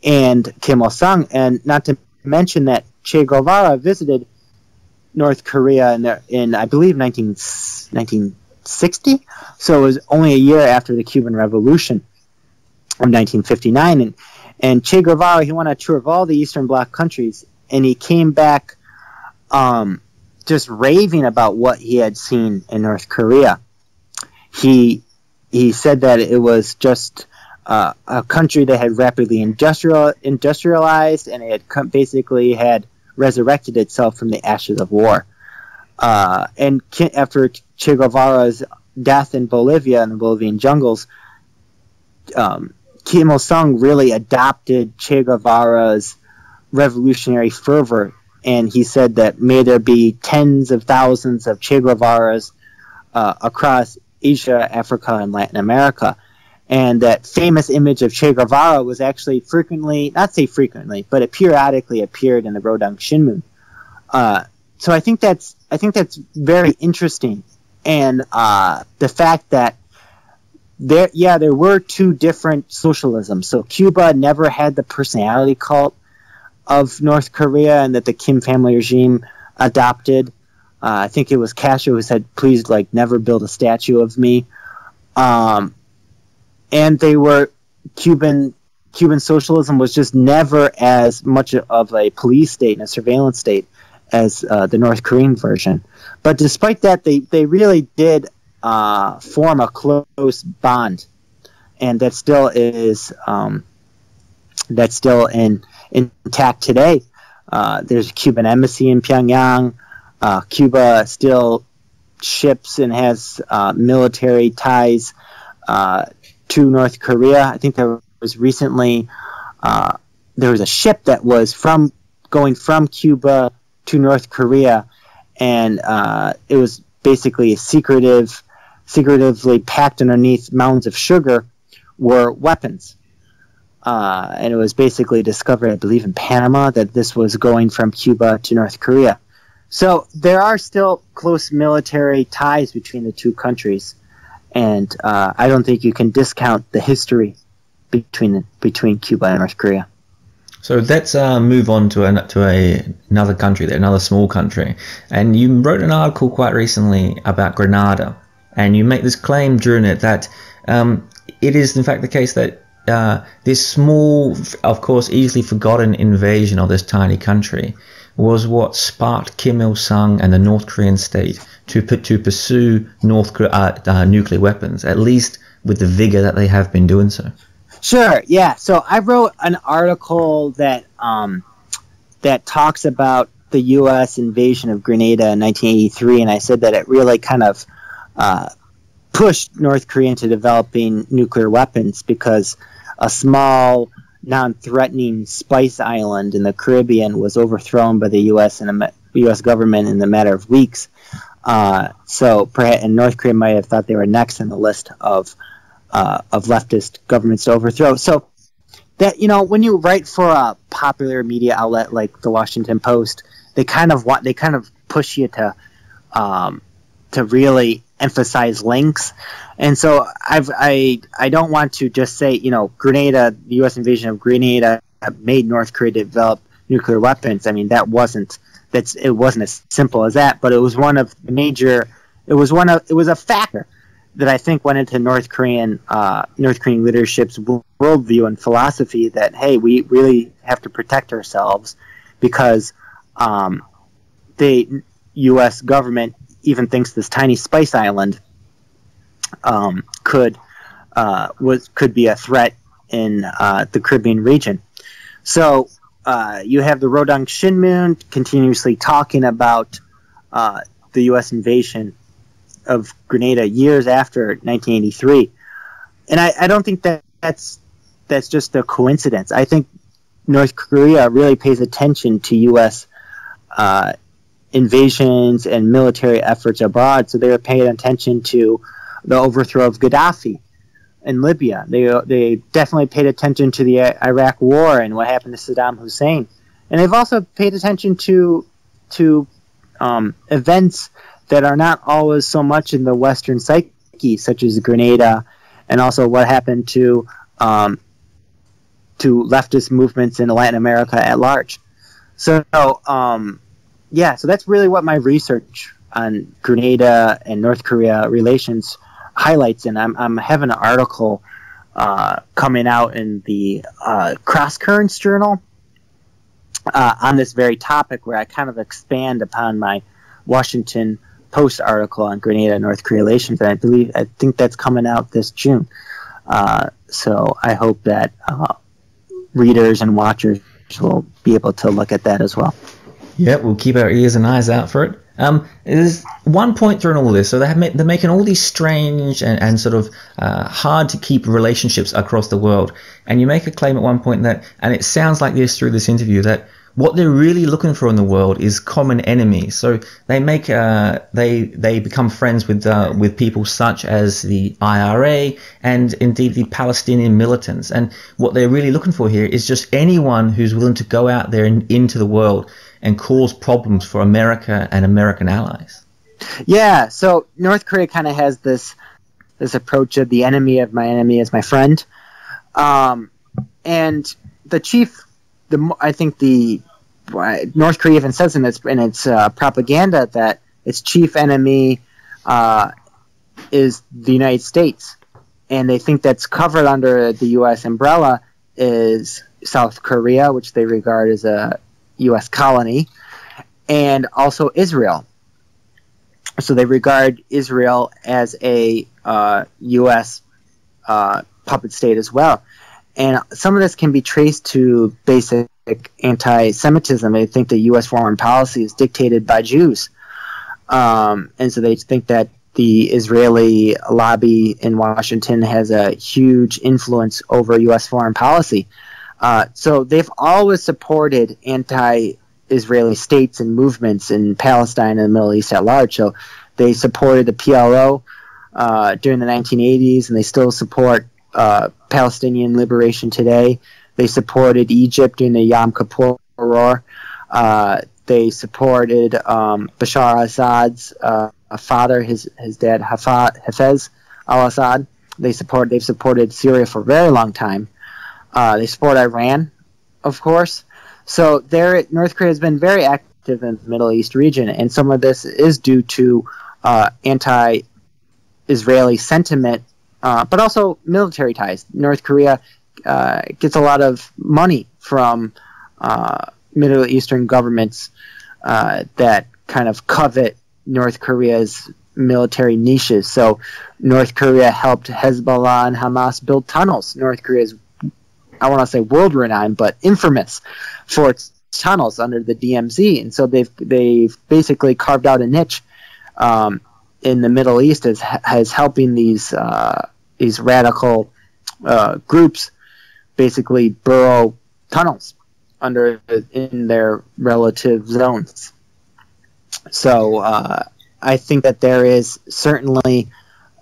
Speaker 2: and Kim Il-sung, and not to mention that Che Guevara visited North Korea in I believe 1960, so it was only a year after the Cuban Revolution of 1959, and Che Guevara, he went on a tour of all the Eastern Bloc countries, and he came back just raving about what he had seen in North Korea. He said that it was just a country that had rapidly industrialized, and it had basically had resurrected itself from the ashes of war. And after Che Guevara's death in Bolivia, in the Bolivian jungles, Kim Il-sung really adopted Che Guevara's revolutionary fervor, and he said that may there be tens of thousands of Che Guevaras across Asia, Africa, and Latin America. And that famous image of Che Guevara was actually not frequently, but it periodically appeared in the Rodang Shinmun. So I think that's very interesting, and the fact that there were two different socialisms. So Cuba never had the personality cult of North Korea, and that the Kim family regime adopted. I think it was Castro who said, "Please, never build a statue of me." And they were Cuban socialism was just never as much of a police state and a surveillance state as the North Korean version. But despite that, they really did form a close bond, and that still is intact today. There's a Cuban embassy in Pyongyang. Cuba still ships and has military ties to North Korea. I think there was recently there was a ship that was going from Cuba to North Korea, and it was basically secretively packed underneath mounds of sugar were weapons. And it was basically discovered, I believe, in Panama, that this was going from Cuba to North Korea. So there are still close military ties between the two countries, and I don't think you can discount the history between Cuba and North Korea.
Speaker 1: So let's move on to another country, another small country. And you wrote an article quite recently about Grenada, and you make this claim during it that it is in fact the case that this small, of course, easily forgotten invasion of this tiny country was what sparked Kim Il-sung and the North Korean state to pursue nuclear weapons, at least with the vigor that they have been doing so.
Speaker 2: Sure, yeah. So I wrote an article that talks about the U.S. invasion of Grenada in 1983, and I said that it really kind of pushed North Korea into developing nuclear weapons because a small, non-threatening spice island in the Caribbean was overthrown by the U.S. and the U.S. government in a matter of weeks. And North Korea might have thought they were next on the list of leftist governments to overthrow. So that, when you write for a popular media outlet like the Washington Post, they kind of push you to really emphasize links. And so I don't want to just say, Grenada, the U.S. invasion of Grenada made North Korea develop nuclear weapons. I mean, it wasn't as simple as that, but it was a factor that I think went into North Korean leadership's worldview and philosophy that, hey, we really have to protect ourselves because the U.S. government even thinks this tiny spice island could be a threat in the Caribbean region. So you have the Rodang Shinmun continuously talking about the U.S. invasion of Grenada years after 1983, and I don't think that's just a coincidence. I think North Korea really pays attention to U.S. Invasions and military efforts abroad, so they were paying attention to the overthrow of Gaddafi in Libya. They definitely paid attention to the Iraq War and what happened to Saddam Hussein, and they've also paid attention to events that are not always so much in the Western psyche, such as Grenada, and also what happened to to leftist movements in Latin America at large. So, so that's really what my research on Grenada and North Korea relations highlights. And I'm having an article coming out in the Cross Currents Journal on this very topic, where I kind of expand upon my Washington Post article on Grenada and North Korea relations. And I think that's coming out this June. So I hope that readers and watchers will be able to look at that as well.
Speaker 1: Yeah, we'll keep our ears and eyes out for it. There's one point through in all this. So they're making all these strange and sort of hard to keep relationships across the world. And you make a claim at one point that, and it sounds like this through this interview, that what they're really looking for in the world is common enemies. So they make they become friends with people such as the IRA and indeed the Palestinian militants. And what they're really looking for here is just anyone who's willing to go out there and into the world and cause problems for America and American allies.
Speaker 2: Yeah. So North Korea kind of has this approach of the enemy of my enemy is my friend, and the chief. I think North Korea even says in its propaganda that its chief enemy is the United States, and they think that's covered under the U.S. umbrella is South Korea, which they regard as a U.S. colony, and also Israel. So they regard Israel as a U.S. Puppet state as well. And some of this can be traced to basic anti-Semitism. They think the U.S. foreign policy is dictated by Jews. And so they think that the Israeli lobby in Washington has a huge influence over U.S. foreign policy. So they've always supported anti-Israeli states and movements in Palestine and the Middle East at large. So they supported the PLO during the 1980s, and they still support Palestinian liberation today. They supported Egypt in the Yom Kippur War. They supported Bashar al-Assad's father, his dad Hafez al-Assad. They've supported Syria for a very long time. They support Iran, of course. So North Korea has been very active in the Middle East region, and some of this is due to anti-Israeli sentiment, but also military ties. North Korea gets a lot of money from Middle Eastern governments that kind of covet North Korea's military niches. So North Korea helped Hezbollah and Hamas build tunnels. North Korea is, I want to say world-renowned, but infamous for its tunnels under the DMZ. And so they've basically carved out a niche in the Middle East as helping these radical groups basically burrow tunnels in their relative zones. So I think that there is certainly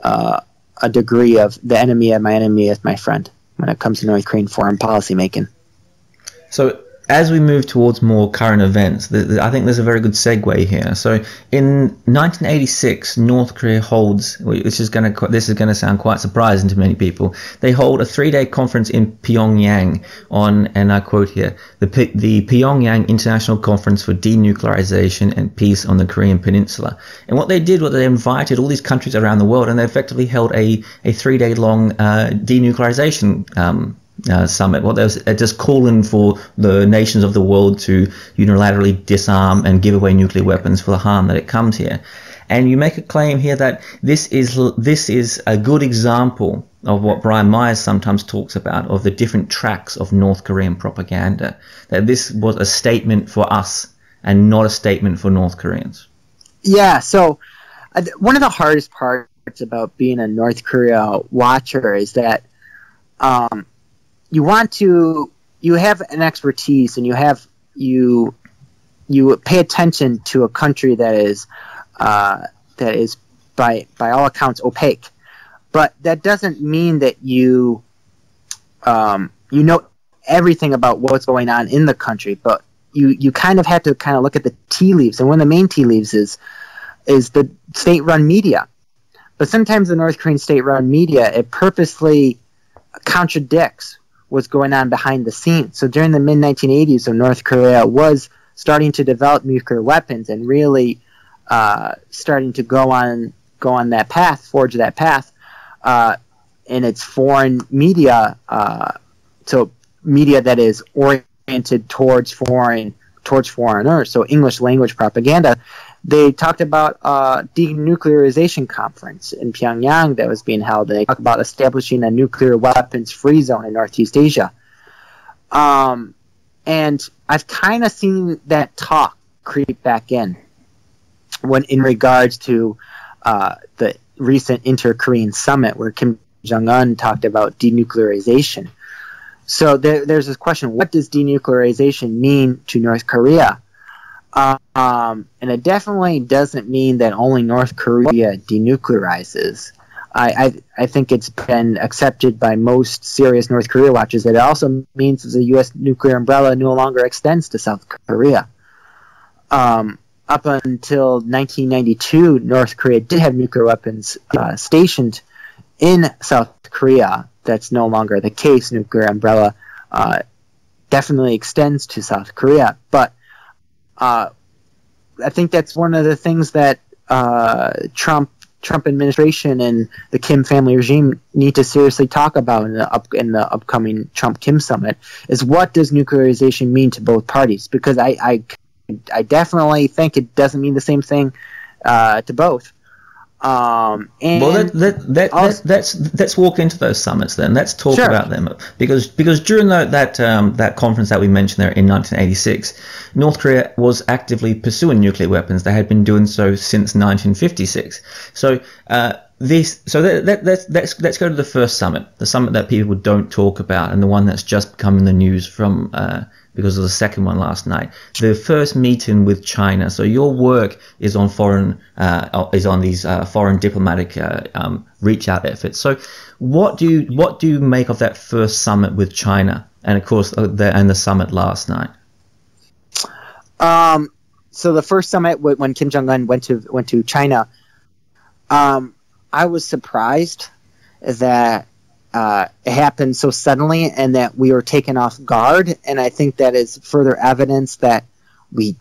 Speaker 2: a degree of the enemy of my enemy is my friend when it comes to North Korean foreign policy making. So as we move towards more current events, I think there's a very good segue here. So in 1986, North Korea holds, this is going to sound quite surprising to many people, they hold a 3-day conference in Pyongyang on, and I quote here, the Pyongyang International Conference for Denuclearization and Peace on the Korean Peninsula. And what they did was they invited all these countries around the world, and they effectively held a 3-day long denuclearization summit. Well, they're just calling for the nations of the world to unilaterally disarm and give away nuclear weapons for the harm that it comes here. And you make a claim here that this is a good example of what Brian Myers sometimes talks about, of the different tracks of North Korean propaganda, that this was a statement for us and not a statement for North Koreans. Yeah, so one of the hardest parts about being a North Korea watcher is that you have an expertise, and you pay attention to a country that is by all accounts opaque, but that doesn't mean that you know everything about what's going on in the country. But you kind of have to kind of look at the tea leaves, and one of the main tea leaves is the state-run media. But sometimes the North Korean state-run media, it purposely contradicts was going on behind the scenes. So during the mid-1980s, so North Korea was starting to develop nuclear weapons and really starting to go on that path, forge that path in its foreign media, so media that is oriented towards foreigners, so English language propaganda. They talked about a denuclearization conference in Pyongyang that was being held. They talked about establishing a nuclear weapons-free zone in Northeast Asia. And I've kind of seen that talk creep back in in regards to the recent inter-Korean summit where Kim Jong-un talked about denuclearization. So there's this question, what does denuclearization mean to North Korea? And it definitely doesn't mean that only North Korea denuclearizes. I think it's been accepted by most serious North Korea watchers that it also means that the U.S. nuclear umbrella no longer extends to South Korea. Up until 1992, North Korea did have nuclear weapons stationed in South Korea. That's no longer the case. Nuclear umbrella definitely extends to South Korea. But I think that's one of the things that Trump administration and the Kim family regime need to seriously talk about in the upcoming Trump-Kim summit is what does nuclearization mean to both parties? Because I definitely think it doesn't mean the same thing to both. And
Speaker 1: well, let's walk into those summits then. Let's talk about them because during that conference that we mentioned there in 1986, North Korea was actively pursuing nuclear weapons. They had been doing so since 1956. So let's go to the first summit, the summit that people don't talk about, and the one that's just come in the news from because of the second one last night. The first meeting with China. So your work is on these foreign diplomatic reach out efforts. So what do you make of that first summit with China, and of course the summit last night?
Speaker 2: So the first summit when Kim Jong-un went to China, I was surprised that it happened so suddenly and that we were taken off guard. And I think that is further evidence that we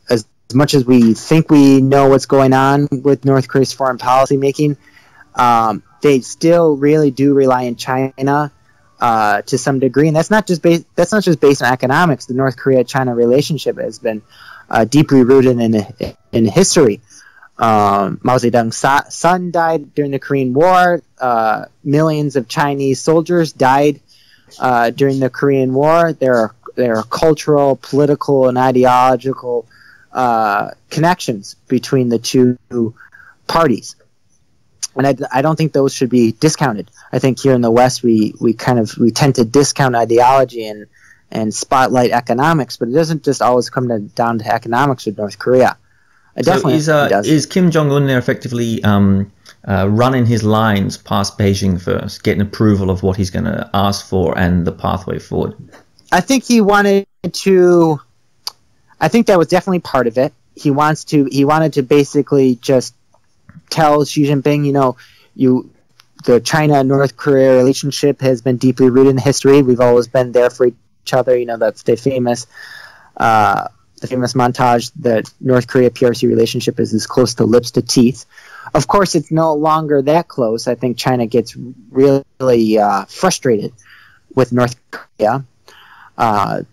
Speaker 2: as much as we think we know what's going on with North Korea's foreign policy making, they still really do rely on China to some degree. And that's not just based on economics. The North Korea-China relationship has been deeply rooted in history. Mao Zedong's son died during the Korean War. Millions of Chinese soldiers died during the Korean War. There are cultural, political, and ideological connections between the two parties, and I don't think those should be discounted. I think here in the West we tend to discount ideology and spotlight economics, but it doesn't just always come down to economics with North Korea. Is Kim Jong-un there effectively running his lines past Beijing first, getting approval of what he's going to ask for and the pathway forward? I think he wanted to. I think that was definitely part of it. He wanted to basically just tell Xi Jinping, the China-North Korea relationship has been deeply rooted in history. We've always been there for each other. That's the famous montage that North Korea-PRC relationship is as close to lips to teeth. Of course, it's no longer that close. I think China gets really frustrated with North Korea.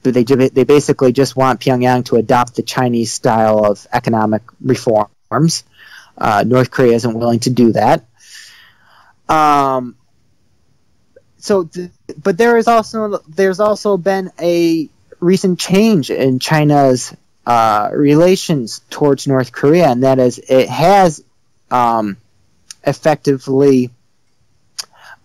Speaker 2: They basically just want Pyongyang to adopt the Chinese style of economic reforms. North Korea isn't willing to do that. But there's also been a recent change in China's relations towards North Korea, and that is it has effectively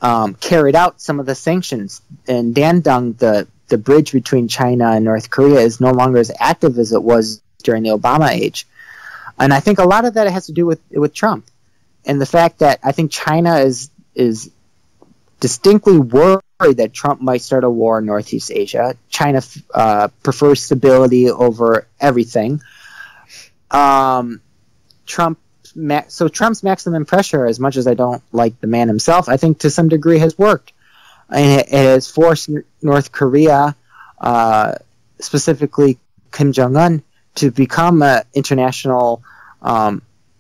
Speaker 2: carried out some of the sanctions. And Dandong, the bridge between China and North Korea, is no longer as active as it was during the Obama age. And I think a lot of that has to do with Trump and the fact that I think China is distinctly worried that Trump might start a war in Northeast Asia. China prefers stability over everything. Trump's maximum pressure, as much as I don't like the man himself, I think to some degree has worked. and it has forced North Korea, specifically Kim Jong-un, to become an international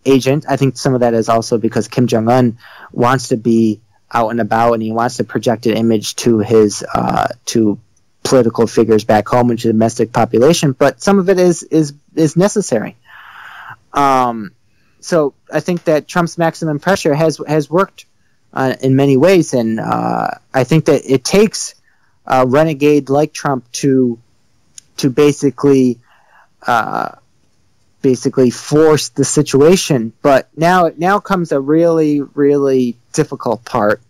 Speaker 2: agent. I think some of that is also because Kim Jong-un wants to be out and about, and he wants to project an image to his to political figures back home and to the domestic population. But some of it is necessary. So I think that Trump's maximum pressure has worked in many ways, and I think that it takes a renegade like Trump to basically force the situation. But now comes a really, really difficult part,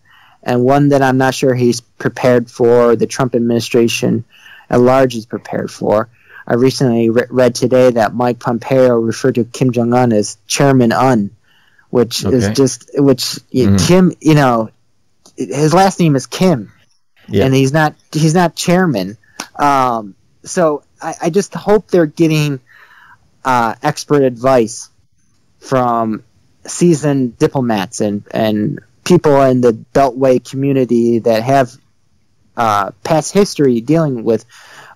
Speaker 2: and one that I'm not sure he's prepared for, the Trump administration at large is prepared for. I recently read today that Mike Pompeo referred to Kim Jong-un as Chairman Un, which is just, Kim, his last name is Kim, and he's not chairman. So I just hope they're getting expert advice from seasoned diplomats and people in the Beltway community that have past history dealing with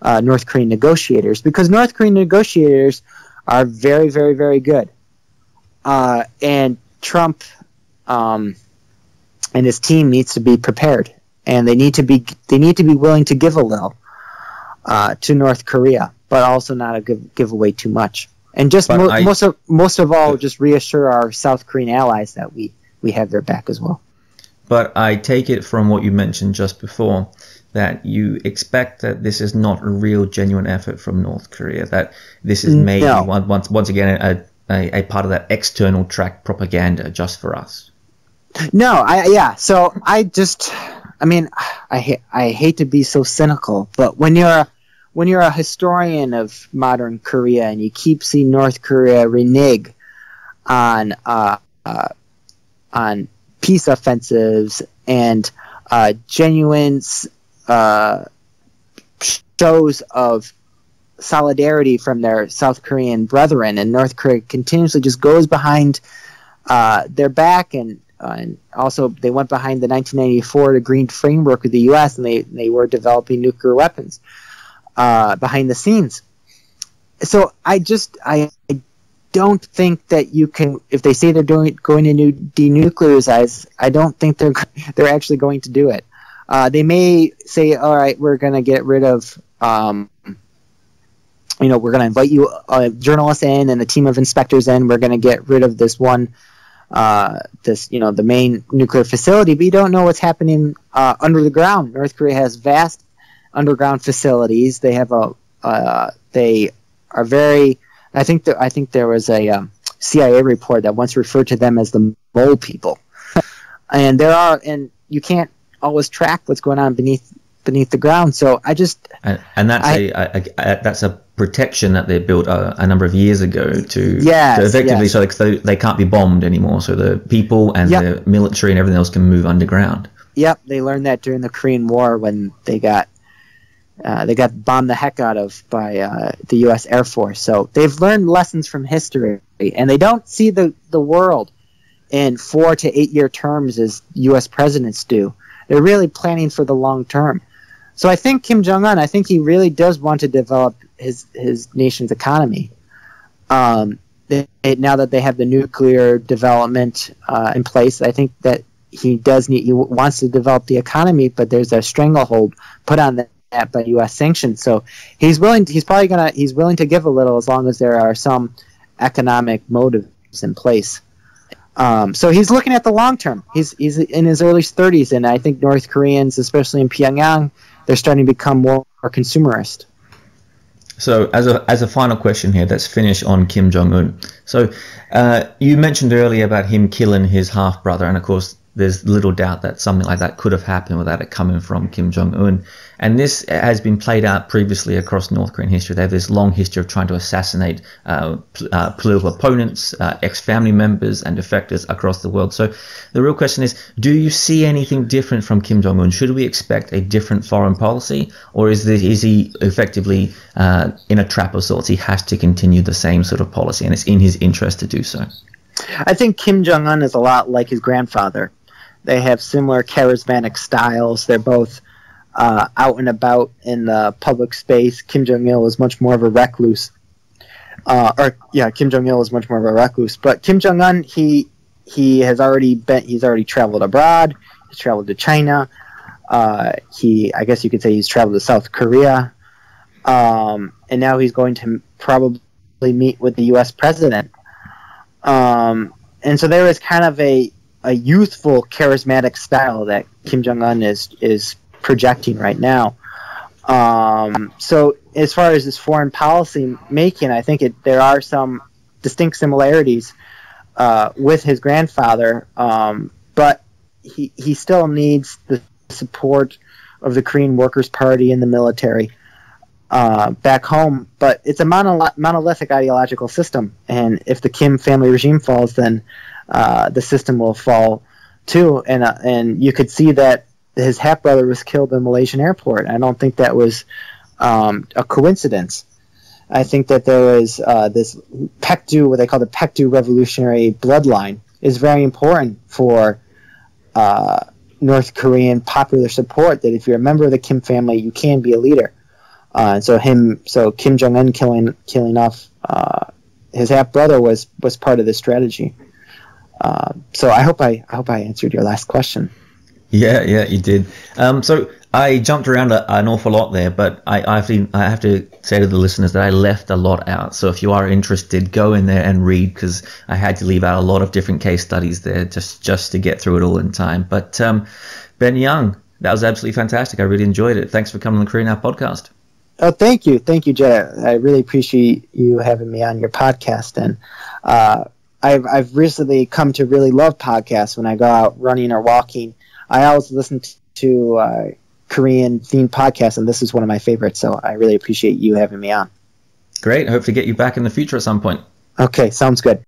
Speaker 2: North Korean negotiators, because North Korean negotiators are very, very, very good. And Trump and his team needs to be prepared, and they need to be willing to give a little to North Korea, but also not give away too much. And just most of all, just reassure our South Korean allies that we have their back as well.
Speaker 1: But I take it from what you mentioned just before that you expect that this is not a real, genuine effort from North Korea, that this is maybe once again a part of that external track propaganda just for us.
Speaker 2: No, So I hate to be so cynical, but when you're a historian of modern Korea and you keep seeing North Korea renege on peace offensives and genuine shows of solidarity from their South Korean brethren, and North Korea continuously just goes behind their back, and also they went behind the 1994 Agreed Framework of the U.S. and they were developing nuclear weapons behind the scenes. So I don't think that you can, if they say they're going to denuclearize, I don't think they're actually going to do it. They may say, all right, we're going to get rid of, we're going to invite you journalists in and a team of inspectors in. We're going to get rid of this one, the main nuclear facility. But you don't know what's happening under the ground. North Korea has vast underground facilities. They have they are very. I think there was a CIA report that once referred to them as the mole people, and you can't always track what's going on beneath the ground. So that's a protection that they built a number of years ago to effectively so they can't be bombed anymore. So the people and the military and everything else can move underground. Yep, they learned that during the Korean War when they got bombed the heck out of by the U.S. Air Force. So they've learned lessons from history, and they don't see the world in 4 to 8 year terms as U.S. presidents do. They're really planning for the long term. So I think Kim Jong-un, he really does want to develop his nation's economy. Now that they have the nuclear development in place, I think that he wants to develop the economy, but there's a stranglehold put on that by U.S. sanctions. So he's willing to give a little as long as there are some economic motives in place. So he's looking at the long term. He's in his early 30s, and I think North Koreans, especially in Pyongyang, they're starting to become more consumerist.
Speaker 1: So as a final question here, let's finish on Kim Jong-un. So you mentioned earlier about him killing his half-brother, and of course there's little doubt that something like that could have happened without it coming from Kim Jong-un. And this has been played out previously across North Korean history. They have this long history of trying to assassinate political opponents, ex-family members, and defectors across the world. So the real question is, do you see anything different from Kim Jong-un? Should we expect a different foreign policy, or is he effectively in a trap of sorts? He has to continue the same sort of policy, and it's in his interest to do so.
Speaker 2: I think Kim Jong-un is a lot like his grandfather. They have similar charismatic styles. They're both out and about in the public space. Kim Jong-il is much more of a recluse. Kim Jong-il is much more of a recluse. But Kim Jong-un, he's already traveled abroad. He's traveled to China. I guess you could say he's traveled to South Korea. And now he's going to probably meet with the U.S. president. And so there is kind of a youthful, charismatic style that Kim Jong-un is projecting right now. So as far as his foreign policy making, I think there are some distinct similarities with his grandfather, but he still needs the support of the Korean Workers' Party and the military back home. But it's a monolithic ideological system, and if the Kim family regime falls, then the system will fall too. And you could see that his half-brother was killed in the Malaysian airport. I don't think that was a coincidence. I think that there is this Paektu, what they call the Paektu revolutionary bloodline, is very important for North Korean popular support, that if you're a member of the Kim family, you can be a leader. So Kim Jong-un killing off his half-brother was part of the strategy. So I hope I answered your last question.
Speaker 1: Yeah, you did. So I jumped around an awful lot there, but I have to say to the listeners that I left a lot out. So if you are interested, go in there and read, because I had to leave out a lot of different case studies there just to get through it all in time. But Ben Young, that was absolutely fantastic. I really enjoyed it. Thanks for coming on the Korea Now podcast.
Speaker 2: Oh, thank you, Jed. I really appreciate you having me on your podcast, and I've recently come to really love podcasts. When I go out running or walking, I always listen to Korean themed podcasts, and this is one of my favorites. So I really appreciate you having me on.
Speaker 1: Great. Hope to get you back in the future at some point.
Speaker 2: Okay, sounds good.